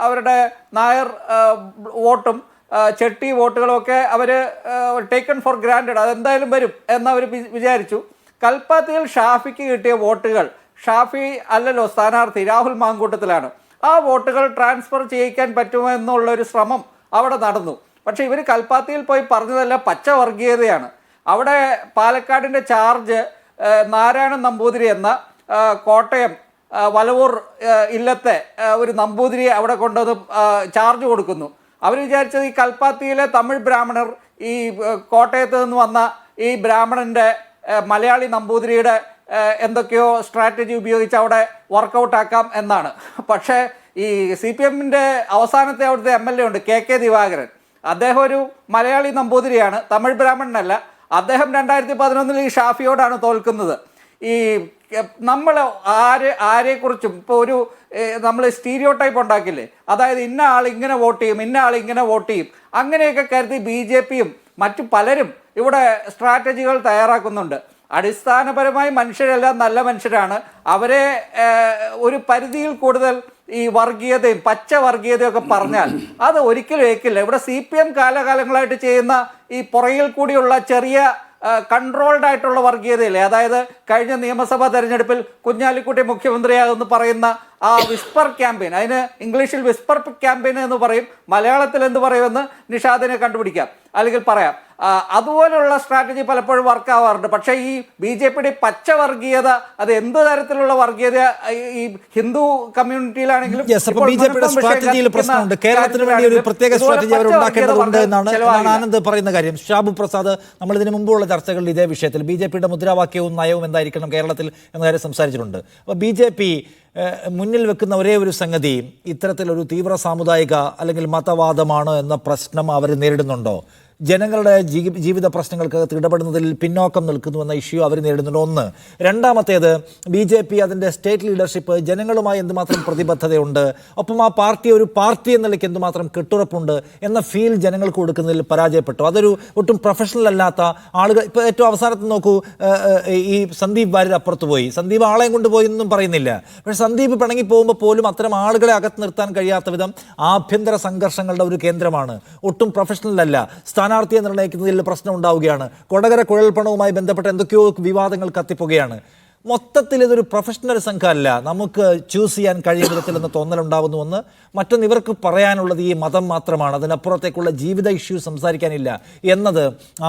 അവരുടെ നായർ വോട്ടും ചെട്ടി വോട്ടുകളൊക്കെ അവർ ടേക്കൺ ഫോർ ഗ്രാൻഡഡ്, അതെന്തായാലും വരും എന്നവർ വിചാരിച്ചു. കൽപ്പാത്തിയിൽ ഷാഫിക്ക് കിട്ടിയ വോട്ടുകൾ, ഷാഫി അല്ലല്ലോ സ്ഥാനാർത്ഥി, രാഹുൽ മാങ്കൂട്ടത്തിലാണ്, ആ വോട്ടുകൾ ട്രാൻസ്ഫർ ചെയ്യിക്കാൻ പറ്റുമോ എന്നുള്ളൊരു ശ്രമം അവിടെ നടന്നു. പക്ഷേ ഇവർ കൽപ്പാത്തിയിൽ പോയി പറഞ്ഞതല്ല പച്ച വർഗീയതയാണ്. അവിടെ പാലക്കാടിൻ്റെ ചാർജ് നാരായണൻ നമ്പൂതിരി എന്ന കോട്ടയം വലവൂർ ഇല്ലത്തെ ഒരു നമ്പൂതിരിയെ അവിടെ കൊണ്ടുവന്ന് ചാർജ് കൊടുക്കുന്നു. അവർ വിചാരിച്ചത് ഈ കൽപ്പാത്തിയിലെ തമിഴ് ബ്രാഹ്മണർ ഈ കോട്ടയത്ത് നിന്ന് വന്ന ഈ ബ്രാഹ്മണൻ്റെ മലയാളി നമ്പൂതിരിയുടെ എന്തൊക്കെയോ സ്ട്രാറ്റജി ഉപയോഗിച്ച് അവിടെ വർക്കൗട്ട് ആക്കാം എന്നാണ്. പക്ഷേ ഈ CPM-ന്റെ അവസാനത്തെ അവിടുത്തെ MLA ഉണ്ട് KK ദിവാകരൻ. അദ്ദേഹം ഒരു മലയാളി നമ്പൂതിരിയാണ്, തമിഴ് ബ്രാഹ്മണനല്ല. അദ്ദേഹം 2011 ഈ ഷാഫിയോടാണ് തോൽക്കുന്നത്. ഈ നമ്മൾ ആരെക്കുറിച്ചും ഇപ്പോൾ ഒരു നമ്മൾ സ്റ്റീരിയോ ടൈപ്പ് ഉണ്ടാക്കില്ലേ, അതായത് ഇന്ന ആൾ ഇങ്ങനെ വോട്ട് ചെയ്യും, ഇന്ന ആൾ ഇങ്ങനെ വോട്ട് ചെയ്യും, അങ്ങനെയൊക്കെ കരുതി BJP-യും മറ്റു പലരും ഇവിടെ സ്ട്രാറ്റജികൾ തയ്യാറാക്കുന്നുണ്ട്. അടിസ്ഥാനപരമായി മനുഷ്യരെല്ലാം നല്ല മനുഷ്യരാണ്. അവരെ ഒരു പരിധിയിൽ കൂടുതൽ ഈ വർഗീയതയും പച്ച വർഗീയതയും ഒക്കെ പറഞ്ഞാൽ അത് ഒരിക്കലും ഏക്കില്ല. ഇവിടെ CPM കാലകാലങ്ങളായിട്ട് ചെയ്യുന്ന ഈ പുറകിൽ കൂടിയുള്ള ചെറിയ കൺട്രോൾഡ് ആയിട്ടുള്ള വർഗീയതയില്ലേ, അതായത് കഴിഞ്ഞ നിയമസഭാ തെരഞ്ഞെടുപ്പിൽ കുഞ്ഞാലിക്കുട്ടി മുഖ്യമന്ത്രിയാകുമെന്ന് പറയുന്ന ആ വിസ്പർ ക്യാമ്പയിൻ, അതിന് ഇംഗ്ലീഷിൽ വിസ്പർ ക്യാമ്പയിൻ എന്ന് പറയും, മലയാളത്തിൽ എന്ത് പറയുമെന്ന് നിഷാദിനെ കണ്ടുപിടിക്കാം അല്ലെങ്കിൽ പറയാം. അതുപോലുള്ള സ്ട്രാറ്റജി പലപ്പോഴും വർക്ക് ആവാറുണ്ട്. പക്ഷേ ഈ BJP-യുടെ പച്ച വർഗീയത അത് എന്ത് തരത്തിലുള്ള വർഗീയത ഈ ഹിന്ദു കമ്മ്യൂണിറ്റിയിലാണെങ്കിലും BJP-യുടെ സ്ട്രാറ്റജിയിൽ പ്രശ്നമുണ്ട്. കേരളത്തിന് വേണ്ടി ഒരു പ്രത്യേക സ്ട്രാറ്റജി അവർ ഉണ്ടാക്കേണ്ടതുണ്ട് എന്നാണ് ആനന്ദ് പറയുന്ന കാര്യം. ഷാബു പ്രസാദ്, നമ്മൾ ഇതിനു മുമ്പുള്ള ചർച്ചകളിൽ ഇതേ വിഷയത്തിൽ BJP-യുടെ മുദ്രാവാക്യവും നയവും എന്തായിരിക്കണം കേരളത്തിൽ എന്ന കാര്യം സംസാരിച്ചിട്ടുണ്ട്. അപ്പോൾ BJP മുന്നിൽ വെക്കുന്ന ഒരേ ഒരു സംഗതി ഇത്തരത്തിലൊരു തീവ്ര സാമുദായിക അല്ലെങ്കിൽ മതവാദമാണ് എന്ന പ്രശ്നം അവർ നേരിടുന്നുണ്ടോ? ജനങ്ങളുടെ ജീവിത പ്രശ്നങ്ങൾക്ക് ഇടപെടുന്നതിൽ പിന്നോക്കം നിൽക്കുന്നുവെന്ന ഇഷ്യൂ അവർ നേരിടുന്നുണ്ട്. ഒന്ന്. രണ്ടാമത്തേത്, BJP അതിൻ്റെ സ്റ്റേറ്റ് ലീഡർഷിപ്പ് ജനങ്ങളുമായി എന്തുമാത്രം പ്രതിബദ്ധതയുണ്ട്, ഒപ്പം ആ പാർട്ടി ഒരു പാർട്ടി എന്ന നിലയ്ക്ക് എന്തുമാത്രം കെട്ടുറപ്പുണ്ട് എന്ന ഫീൽ ജനങ്ങൾക്ക് കൊടുക്കുന്നതിൽ പരാജയപ്പെട്ടു. അതൊരു ഒട്ടും പ്രൊഫഷണൽ അല്ലാത്ത ആളുകൾ. ഇപ്പോൾ ഏറ്റവും അവസാനത്ത് നോക്കൂ, ഈ സന്ദീപ് വാര്യർ അപ്പുറത്ത് പോയി, സന്ദീപ് ആളെയും കൊണ്ടുപോയി എന്നും പറയുന്നില്ല. പക്ഷേ സന്ദീപ് പിണങ്ങി പോകുമ്പോൾ പോലും അത്തരം ആളുകളെ അകത്ത് നിർത്താൻ കഴിയാത്ത വിധം ആഭ്യന്തര സംഘർഷങ്ങളുടെ ഒരു കേന്ദ്രമാണ്. ഒട്ടും പ്രൊഫഷണൽ അല്ല. സ്ഥാനാർത്ഥിയെ നിർണ്ണയിക്കുന്നതിൽ പ്രശ്നം ഉണ്ടാവുകയാണ്. കൊടകര കുഴൽപ്പണവുമായി ബന്ധപ്പെട്ട എന്തൊക്കെയോ വിവാദങ്ങൾ കത്തിപ്പോകുകയാണ്. മൊത്തത്തിൽ ഇതൊരു പ്രൊഫഷണൽ സംഘമല്ല, നമുക്ക് ചൂസ് ചെയ്യാൻ കഴിയുന്ന വിധത്തിലെന്ന് തോന്നലുണ്ടാവുന്നുവെന്ന്. മറ്റൊന്ന്, ഇവർക്ക് പറയാനുള്ളത് ഈ മതം മാത്രമാണ്, അതിനപ്പുറത്തേക്കുള്ള ജീവിത ഇഷ്യൂ സംസാരിക്കാനില്ല എന്നത്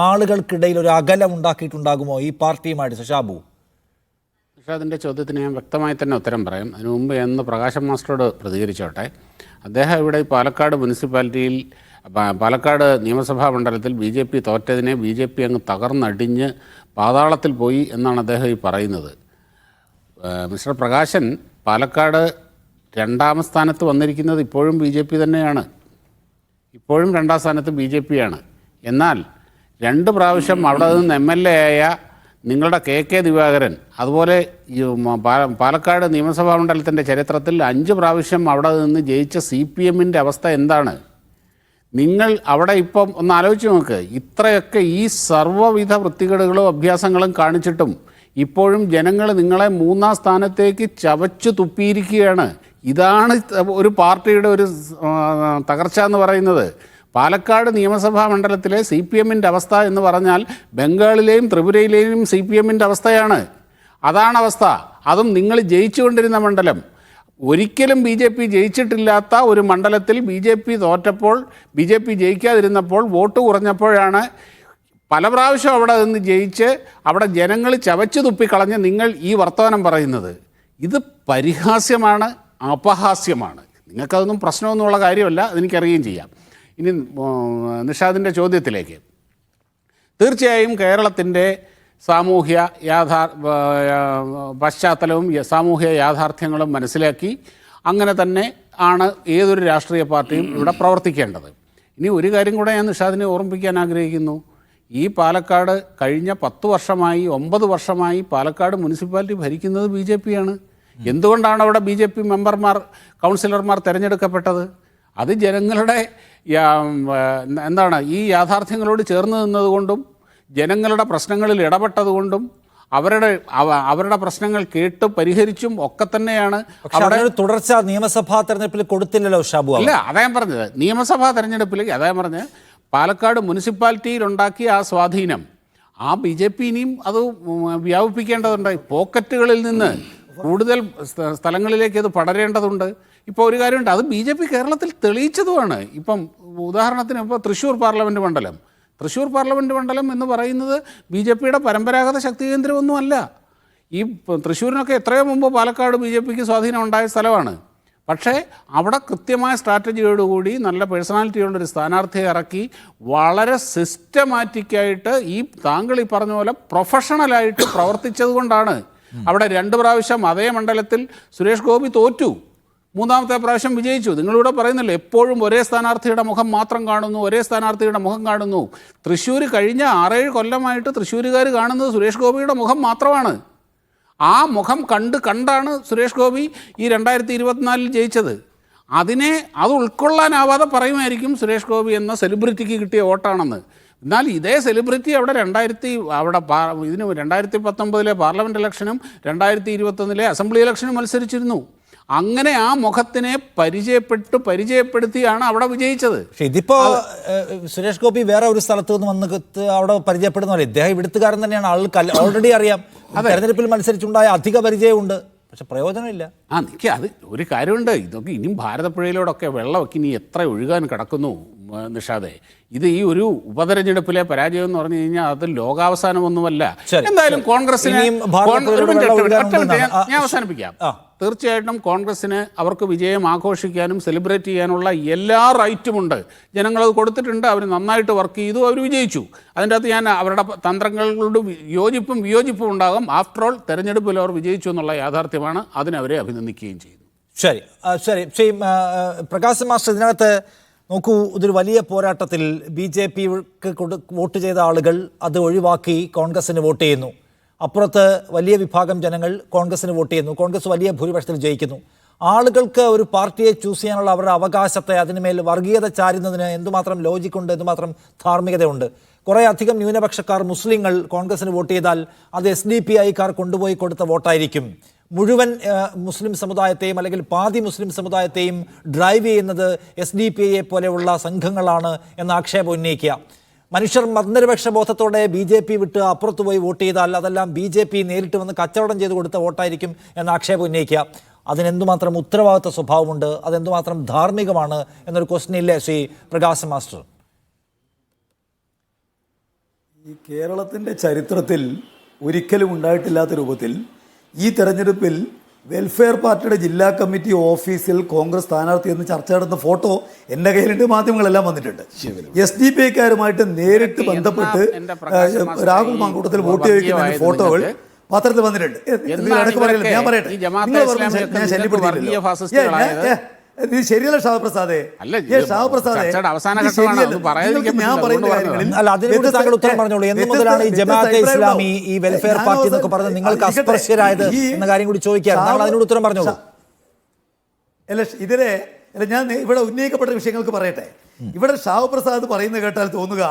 ആളുകൾക്കിടയിൽ ഒരു അകലം ഉണ്ടാക്കിയിട്ടുണ്ടാകുമോ ഈ പാർട്ടിയുമായിട്ട്? ഷാബു, അതിൻ്റെ ചോദ്യത്തിന് ഞാൻ വ്യക്തമായി തന്നെ ഉത്തരം പറയും. അതിനു മുമ്പ് എന്ന് പ്രകാശം മാസ്റ്ററോട് പ്രതികരിച്ചോട്ടെ. അദ്ദേഹം ഇവിടെ പാലക്കാട് മുനിസിപ്പാലിറ്റിയിൽ, പാലക്കാട് നിയമസഭാ മണ്ഡലത്തിൽ BJP തോറ്റതിനെ BJP അങ്ങ് തകർന്നടിഞ്ഞ് പാതാളത്തിൽ പോയി എന്നാണ് അദ്ദേഹം ഈ പറയുന്നത്. മിസ്റ്റർ പ്രകാശൻ, പാലക്കാട് 2ാം സ്ഥാനത്ത് വന്നിരിക്കുന്നത് ഇപ്പോഴും BJP തന്നെയാണ്. ഇപ്പോഴും 2ാം സ്ഥാനത്ത് BJP-യാണ്. എന്നാൽ 2 പ്രാവശ്യം അവിടെ നിന്ന് MLA ആയ നിങ്ങളുടെ KK ദിവാകരൻ, അതുപോലെ പാലക്കാട് നിയമസഭാ മണ്ഡലത്തിൻ്റെ ചരിത്രത്തിൽ 5 പ്രാവശ്യം അവിടെ നിന്ന് ജയിച്ച CPM-ൻ്റെ അവസ്ഥ എന്താണ്? നിങ്ങൾ അവിടെ ഇപ്പം ഒന്ന് ആലോചിച്ച് നോക്ക്. ഇത്രയൊക്കെ ഈ സർവ്വവിധ വൃത്തികേടുകളും അഭ്യാസങ്ങളും കാണിച്ചിട്ടും ഇപ്പോഴും ജനങ്ങൾ നിങ്ങളെ 3ാം സ്ഥാനത്തേക്ക് ചവച്ചു തുപ്പിയിരിക്കുകയാണ്. ഇതാണ് ഒരു പാർട്ടിയുടെ ഒരു തകർച്ച എന്ന് പറയുന്നത്. പാലക്കാട് നിയമസഭാ മണ്ഡലത്തിലെ CPM-ൻ്റെ അവസ്ഥ എന്ന് പറഞ്ഞാൽ ബംഗാളിലെയും ത്രിപുരയിലെയും CPM-ൻ്റെ അവസ്ഥയാണ്. അതാണ് അവസ്ഥ. അതും നിങ്ങൾ ജയിച്ചുകൊണ്ടിരുന്ന മണ്ഡലം. ഒരിക്കലും BJP ജയിച്ചിട്ടില്ലാത്ത ഒരു മണ്ഡലത്തിൽ BJP തോറ്റപ്പോൾ, BJP ജയിക്കാതിരുന്നപ്പോൾ, വോട്ട് കുറഞ്ഞപ്പോഴാണ് പല പ്രാവശ്യം അവിടെ നിന്ന് ജയിച്ച് അവിടെ ജനങ്ങൾ ചവച്ചു തുപ്പിക്കളഞ്ഞ് നിങ്ങൾ ഈ വർത്തമാനം പറയുന്നത്. ഇത് പരിഹാസ്യമാണ്, അപഹാസ്യമാണ്. നിങ്ങൾക്കതൊന്നും പ്രശ്നമൊന്നുമുള്ള കാര്യമല്ല, അതെനിക്കറിയുകയും ചെയ്യാം. ഇനി നിഷാദിൻ്റെ ചോദ്യത്തിലേക്ക്. തീർച്ചയായും കേരളത്തിൻ്റെ സാമൂഹ്യ പശ്ചാത്തലവും സാമൂഹ്യ യാഥാർത്ഥ്യങ്ങളും മനസ്സിലാക്കി അങ്ങനെ തന്നെ ആണ് ഏതൊരു രാഷ്ട്രീയ പാർട്ടിയും ഇവിടെ പ്രവർത്തിക്കേണ്ടത്. ഇനി ഒരു കാര്യം കൂടെ ഞാൻ നിഷാദിനെ ഓർമ്മിപ്പിക്കാൻ ആഗ്രഹിക്കുന്നു. ഈ പാലക്കാട് കഴിഞ്ഞ 10 വർഷമായി 9 വർഷമായി പാലക്കാട് മുനിസിപ്പാലിറ്റി ഭരിക്കുന്നത് BJP-യാണ്. എന്തുകൊണ്ടാണ് അവിടെ BJP മെമ്പർമാർ, കൗൺസിലർമാർ തിരഞ്ഞെടുക്കപ്പെട്ടത്? അത് ജനങ്ങളുടെ ഈ യാഥാർത്ഥ്യങ്ങളോട് ചേർന്ന് നിന്നതുകൊണ്ടും ജനങ്ങളുടെ പ്രശ്നങ്ങളിൽ ഇടപെട്ടതുകൊണ്ടും അവരുടെ പ്രശ്നങ്ങൾ കേട്ട് പരിഹരിച്ചും ഒക്കെ തന്നെയാണ്. അവിടെ തുടർച്ച നിയമസഭാ തെരഞ്ഞെടുപ്പിൽ കൊടുത്തില്ലല്ലോ ഷാബു. അല്ല, അതാ ഞാൻ പറഞ്ഞത്. നിയമസഭാ തെരഞ്ഞെടുപ്പിൽ അതാ ഞാൻ പറഞ്ഞത്, പാലക്കാട് മുനിസിപ്പാലിറ്റിയിൽ ഉണ്ടാക്കിയ ആ സ്വാധീനം ആ BJP ഇനിയും അത് വ്യാപിപ്പിക്കേണ്ടതുണ്ട്. പോക്കറ്റുകളിൽ നിന്ന് കൂടുതൽ സ്ഥലങ്ങളിലേക്ക് അത് പടരേണ്ടതുണ്ട്. ഇപ്പോൾ ഒരു കാര്യമുണ്ട്, അത് BJP കേരളത്തിൽ തെളിയിച്ചതുമാണ്. ഇപ്പം ഉദാഹരണത്തിന് ഇപ്പോൾ തൃശ്ശൂർ പാർലമെൻറ്റ് മണ്ഡലം എന്ന് പറയുന്നത് BJP-യുടെ പരമ്പരാഗത ശക്തി കേന്ദ്രമൊന്നുമല്ല. ഈ തൃശ്ശൂരിനൊക്കെ എത്രയോ മുമ്പ് പാലക്കാട് BJP-ക്ക് സ്വാധീനം ഉണ്ടായ സ്ഥലമാണ്. പക്ഷേ അവിടെ കൃത്യമായ സ്ട്രാറ്റജിയോടുകൂടി നല്ല പേഴ്സണാലിറ്റിയുള്ളൊരു സ്ഥാനാർത്ഥിയെ ഇറക്കി വളരെ സിസ്റ്റമാറ്റിക്കായിട്ട് ഈ താങ്കൾ ഈ പറഞ്ഞ പോലെ പ്രൊഫഷണലായിട്ട് പ്രവർത്തിച്ചത് കൊണ്ടാണ് അവിടെ 2 പ്രാവശ്യം അതേ മണ്ഡലത്തിൽ സുരേഷ് ഗോപി തോറ്റു, 3ാമത്തെ പ്രാവശ്യം വിജയിച്ചു. നിങ്ങളിവിടെ പറയുന്നില്ല എപ്പോഴും ഒരേ സ്ഥാനാർത്ഥിയുടെ മുഖം മാത്രം കാണുന്നു, ഒരേ സ്ഥാനാർത്ഥിയുടെ മുഖം കാണുന്നു. തൃശ്ശൂർ കഴിഞ്ഞ 6-7 കൊല്ലമായിട്ട് തൃശ്ശൂരുകാർ കാണുന്നത് സുരേഷ് ഗോപിയുടെ മുഖം മാത്രമാണ്. ആ മുഖം കണ്ടാണ് സുരേഷ് ഗോപി ഈ 2024 ജയിച്ചത്. അത് ഉൾക്കൊള്ളാനാവാതെ പറയുമായിരിക്കും സുരേഷ് ഗോപി എന്ന സെലിബ്രിറ്റിക്ക് കിട്ടിയ വോട്ടാണെന്ന്. എന്നാൽ ഇതേ സെലിബ്രിറ്റി അവിടെ 2019 പാർലമെൻറ്റ് ഇലക്ഷനും 2021 അസംബ്ലി ഇലക്ഷനും മത്സരിച്ചിരുന്നു. അങ്ങനെ ആ മുഖത്തിനെ പരിചയപ്പെടുത്തിയാണ് അവിടെ വിജയിച്ചത്. പക്ഷെ ഇതിപ്പോ സുരേഷ് ഗോപി വേറെ ഒരു സ്ഥലത്ത് നിന്ന് വന്ന് അവിടെ പരിചയപ്പെടുന്നവരെ, ഇദ്ദേഹം ഇവിടുത്തുകാരൻ തന്നെയാണ്, ആൾക്ക് ഓൾറെഡി അറിയാം, തെരഞ്ഞെടുപ്പിൽ മത്സരിച്ചുണ്ടായ അധിക പരിചയമുണ്ട്, പക്ഷെ പ്രയോജനമില്ല. നിൽക്കുക, അത് ഒരു കാര്യമുണ്ട്. ഇതൊക്കെ ഇനിയും ഭാരതപ്പുഴയിലൂടെയൊക്കെ വെള്ളമൊക്കെ ഇനി എത്ര ഒഴുകാൻ കിടക്കുന്നു നിഷാദേ. ഇത് ഈ ഒരു ഉപതെരഞ്ഞെടുപ്പിലെ പരാജയം എന്ന് പറഞ്ഞു കഴിഞ്ഞാൽ അത് ലോകാവസാനമൊന്നുമല്ല. എന്തായാലും കോൺഗ്രസിന് ഞാൻ അവസാനിപ്പിക്കാം. തീർച്ചയായിട്ടും കോൺഗ്രസിന് അവർക്ക് വിജയം ആഘോഷിക്കാനും സെലിബ്രേറ്റ് ചെയ്യാനുള്ള എല്ലാ റൈറ്റുമുണ്ട്. ജനങ്ങളത് കൊടുത്തിട്ടുണ്ട്, അവർ നന്നായിട്ട് വർക്ക് ചെയ്തു, അവർ വിജയിച്ചു. അതിൻ്റെ അകത്ത് ഞാൻ അവരുടെ തന്ത്രങ്ങളോട് യോജിപ്പും വിയോജിപ്പും ഉണ്ടാകും. ആഫ്റ്റർ ഓൾ തെരഞ്ഞെടുപ്പിൽ അവർ വിജയിച്ചു എന്നുള്ള യാഥാർത്ഥ്യമാണ്. അതിനവരെ അഭിനന്ദിക്കുകയും ചെയ്തു. ശരി. പ്രകാശ് മാസ്റ്റർ, ഇതിനകത്ത് നോക്കൂ, ഇതൊരു വലിയ പോരാട്ടത്തിൽ BJPക്ക് വോട്ട് ചെയ്ത ആളുകൾ അത് ഒഴിവാക്കി കോൺഗ്രസിന് വോട്ട് ചെയ്യുന്നു. അപ്പുറത്ത് വലിയ വിഭാഗം ജനങ്ങൾ കോൺഗ്രസിന് വോട്ട് ചെയ്യുന്നു. കോൺഗ്രസ് വലിയ ഭൂരിപക്ഷത്തിൽ ജയിക്കുന്നു. ആളുകൾക്ക് ഒരു പാർട്ടിയെ ചൂസ് ചെയ്യാനുള്ള അവരുടെ അവകാശത്തെ അതിനുമേൽ വർഗീയത ചാരുന്നതിന് എന്തുമാത്രം ലോജിക്കുണ്ട്, എന്തുമാത്രം ധാർമ്മികതയുണ്ട്. കുറേ അധികം ന്യൂനപക്ഷക്കാർ മുസ്ലിങ്ങൾ കോൺഗ്രസിന് വോട്ട് ചെയ്താൽ അത് SDPIക്കാർ കൊണ്ടുപോയി കൊടുത്ത വോട്ടായിരിക്കും. മുഴുവൻ മുസ്ലിം സമുദായത്തെയും അല്ലെങ്കിൽ പാതി മുസ്ലിം സമുദായത്തെയും ഡ്രൈവ് ചെയ്യുന്നത് SDPIയെ പോലെയുള്ള സംഘങ്ങളാണ് എന്ന ആക്ഷേപം ഉന്നയിക്കുക. മനുഷ്യർ മതനിരപേക്ഷ ബോധത്തോടെ BJP വിട്ട് അപ്പുറത്ത് പോയി വോട്ട് ചെയ്താൽ അതെല്ലാം BJP നേരിട്ട് വന്ന് കച്ചവടം ചെയ്ത് കൊടുത്ത വോട്ടായിരിക്കും എന്ന ആക്ഷേപം ഉന്നയിക്കുക. അതിനെന്തുമാത്രം ഉത്തരവാദിത്വ സ്വഭാവമുണ്ട്, അതെന്തുമാത്രം ധാർമ്മികമാണ് എന്നൊരു ക്വസ്റ്റ്യൻ ഇല്ലേ ശ്രീ പ്രകാശ് മാസ്റ്റർ? ഈ കേരളത്തിൻ്റെ ചരിത്രത്തിൽ ഒരിക്കലും ഉണ്ടായിട്ടില്ലാത്ത രൂപത്തിൽ ഈ തെരഞ്ഞെടുപ്പിൽ വെൽഫെയർ പാർട്ടിയുടെ ജില്ലാ കമ്മിറ്റി ഓഫീസിൽ കോൺഗ്രസ് സ്ഥാനാർത്ഥി എന്ന് ചർച്ച നടന്ന ഫോട്ടോ എൻ്റെ കയ്യിലുണ്ട്, മാധ്യമങ്ങളെല്ലാം വന്നിട്ടുണ്ട്. SDPIക്കാരുമായിട്ട് നേരിട്ട് ബന്ധപ്പെട്ട് രാഹുൽ മാങ്കൂട്ടത്തിൽ വോട്ട് ചോദിക്കുന്ന ഫോട്ടോകൾ പത്രത്തിൽ വന്നിട്ടുണ്ട്. ഞാൻ പറയട്ടെ, ഞാൻ ശല്യപ്പെടുത്തിയില്ല. ഇത് ശരിയല്ല ഷാവപ്രസാദേ. ഞാൻ പറയുന്ന പറഞ്ഞോളൂ, എന്ന് മുതലാണ് ഈ ജമാഅത്തെ ഇസ്ലാമി ഈ വെൽഫെയർ പാർട്ടി എന്നൊക്കെ പറഞ്ഞ് നിങ്ങൾക്ക് അസ്പർശ്യരായത് എന്ന കാര്യം കൂടി ചോദിക്കാം. അതിനോട് ഉത്തരം പറഞ്ഞോളൂ. ഞാൻ ഇവിടെ ഉന്നയിക്കപ്പെട്ട വിഷയങ്ങൾക്ക് പറയട്ടെ. ഇവിടെ ഷാവപ്രസാദ് പറയുന്നത് കേട്ടാൽ തോന്നുക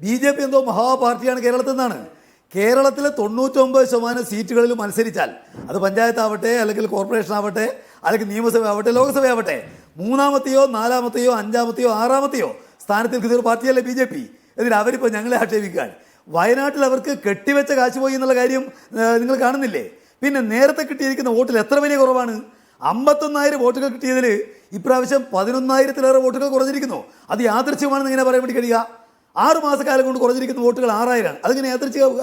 BJP എന്തോ മഹാപാർട്ടിയാണ് കേരളത്തിൽ നിന്നാണ്. കേരളത്തിലെ 99% സീറ്റുകളിൽ മത്സരിച്ചാൽ അത് പഞ്ചായത്ത് ആവട്ടെ, അല്ലെങ്കിൽ കോർപ്പറേഷൻ ആവട്ടെ, അല്ലെങ്കിൽ നിയമസഭ ആവട്ടെ, ലോക്സഭ ആവട്ടെ, 3ാമത്തെയോ 4ാമത്തെയോ 5ാമത്തെയോ 6ാമത്തെയോ സ്ഥാനത്തിൽ കിട്ടിയൊരു പാർട്ടിയല്ലേ BJP. എന്നിട്ട് അവരിപ്പോൾ ഞങ്ങളെ ആക്ഷേപിക്കാൻ. വയനാട്ടിൽ അവർക്ക് കെട്ടിവെച്ച കാശ് പോയി എന്നുള്ള കാര്യം നിങ്ങൾ കാണുന്നില്ലേ? പിന്നെ നേരത്തെ കിട്ടിയിരിക്കുന്ന വോട്ടിൽ എത്ര വലിയ കുറവാണ്. 51,000 വോട്ടുകൾ കിട്ടിയതിൽ ഇപ്രാവശ്യം 11,000-ലേറെ വോട്ടുകൾ കുറഞ്ഞിരിക്കുന്നു. അത് യാദൃച്ഛികമാണെന്ന് ഇങ്ങനെ പറയാൻ വേണ്ടി കഴിയുക. 6 മാസക്കാലം കൊണ്ട് കുറഞ്ഞിരിക്കുന്ന വോട്ടുകൾ 6,000. അതിങ്ങനെ യാദൃച്ഛികമാവുക.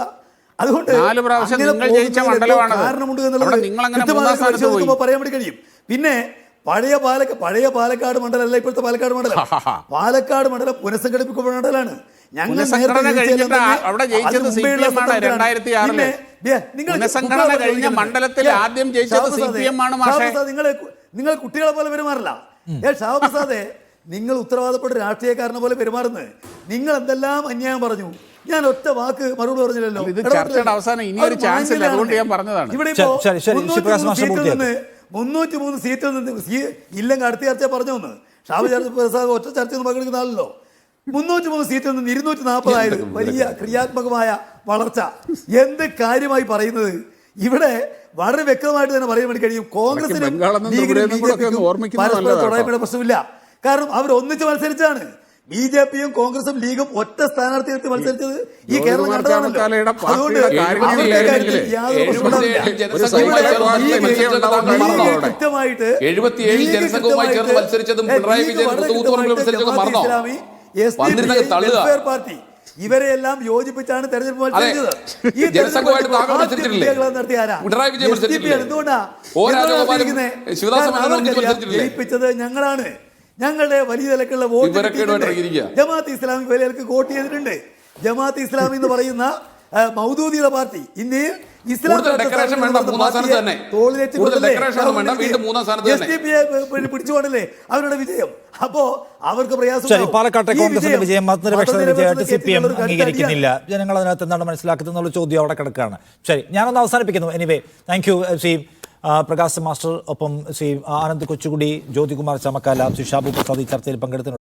അതുകൊണ്ട് കാരണമുണ്ട് എന്നുള്ളത് പറയാൻ വേണ്ടി കഴിയും. പിന്നെ പഴയ പാലക്കാട് മണ്ഡലമല്ല ഇപ്പോഴത്തെ പാലക്കാട് മണ്ഡലം. പാലക്കാട് മണ്ഡലം പുനഃസംഘടിപ്പിക്കപ്പെട്ട മണ്ഡലമാണ്. ഞങ്ങൾ നിങ്ങൾ കുട്ടികളെ പോലെ പെരുമാറില്ല. ഷാവപ്രസാദേ, നിങ്ങൾ ഉത്തരവാദപ്പെട്ട രാഷ്ട്രീയക്കാരനെ പോലെ പെരുമാറുന്നത്. നിങ്ങൾ എന്തെല്ലാം അന്യായം പറഞ്ഞു. ഞാൻ ഒറ്റ വാക്ക് മറുപടി പറഞ്ഞില്ലല്ലോ. ഇത് ചർച്ചയുടെ അവസാനം ഇനി ഒരു ചാൻസ് ഇല്ല, അതുകൊണ്ട് ഞാൻ പറഞ്ഞതാണ്. ഇവിടെ 303 സീറ്റിൽ നിന്ന് ഇല്ലെങ്കിൽ അടുത്ത ചർച്ച പറഞ്ഞു ഒന്ന് പ്രസാദ് ഒറ്റ ചർച്ചയൊന്നും പങ്കെടുക്കുന്ന 303 സീറ്റിൽ നിന്ന് 240 ആയത് വലിയ ക്രിയാത്മകമായ വളർച്ച. എന്ത് കാര്യമായി പറയുന്നത്? ഇവിടെ വളരെ വ്യക്തമായിട്ട് തന്നെ പറയാൻ വേണ്ടി കഴിയും. കോൺഗ്രസിനും പരസ്പര തൊഴിലായ്മയുടെ പ്രശ്നമില്ല. കാരണം അവർ ഒന്നിച്ച് മത്സരിച്ചാണ്. BJPയും കോൺഗ്രസും ലീഗും ഒറ്റ സ്ഥാനാർത്ഥിയെടുത്ത് മത്സരിച്ചത് ഈ കേരളം കണ്ടതാണല്ലോ. അതുകൊണ്ട് പാർട്ടി ഇവരെല്ലാം യോജിപ്പിച്ചാണ് തെരഞ്ഞെടുപ്പ് മത്സരിച്ചത്. ഈ ജയിപ്പിച്ചത് ഞങ്ങളാണ്. ഞങ്ങളുടെ വലിയ നിലക്കുള്ള വോട്ട് ജമാഅത്ത് ഇസ്ലാമി വലിയ നിലക്ക് വോട്ട് ചെയ്തിട്ടുണ്ട്. ജമാഅത്ത് ഇസ്ലാമി എന്ന് പറയുന്ന മൗദൂദിയുടെ പാർട്ടി ഇന്ത്യയിൽ കൂടുതൽ ഡെക്കറേഷൻ വേണ്ട, മൂന്നാം സ്ഥാനത്ത് തന്നെ. കൂടുതൽ ഡെക്കറേഷൻ ഒന്നും വേണ്ട, വീണ്ടും മൂന്നാം സ്ഥാനത്ത് തന്നെ. പിടിച്ചുകൊണ്ടല്ലേ അവരുടെ വിജയം. അപ്പോ അവർക്ക് പ്രയാസം. ശരി, പാലക്കാട്ടെ കോൺഗ്രസിന്റെ വിജയം മതനിരപേക്ഷത വിജയമായിട്ട് CPM അംഗീകരിക്കുന്നില്ല. ജനങ്ങൾ അതിനകത്ത് എന്താണ് മനസ്സിലാക്കുന്നത് എന്നുള്ള ചോദ്യം അവിടെ കിടക്കുകയാണ്. ശരി, ഞാനൊന്ന് അവസാനിപ്പിക്കുന്നു. Anyway, thank you Shri Prakash master, ഒപ്പം ശ്രീ ആനന്ദ് കൊച്ചുകുടി, ജ്യോതികുമാർ ചമക്കാല, ശ്രീ ഷാബു പ്രസാദ് ഈ ചർച്ചയിൽ പങ്കെടുത്തു.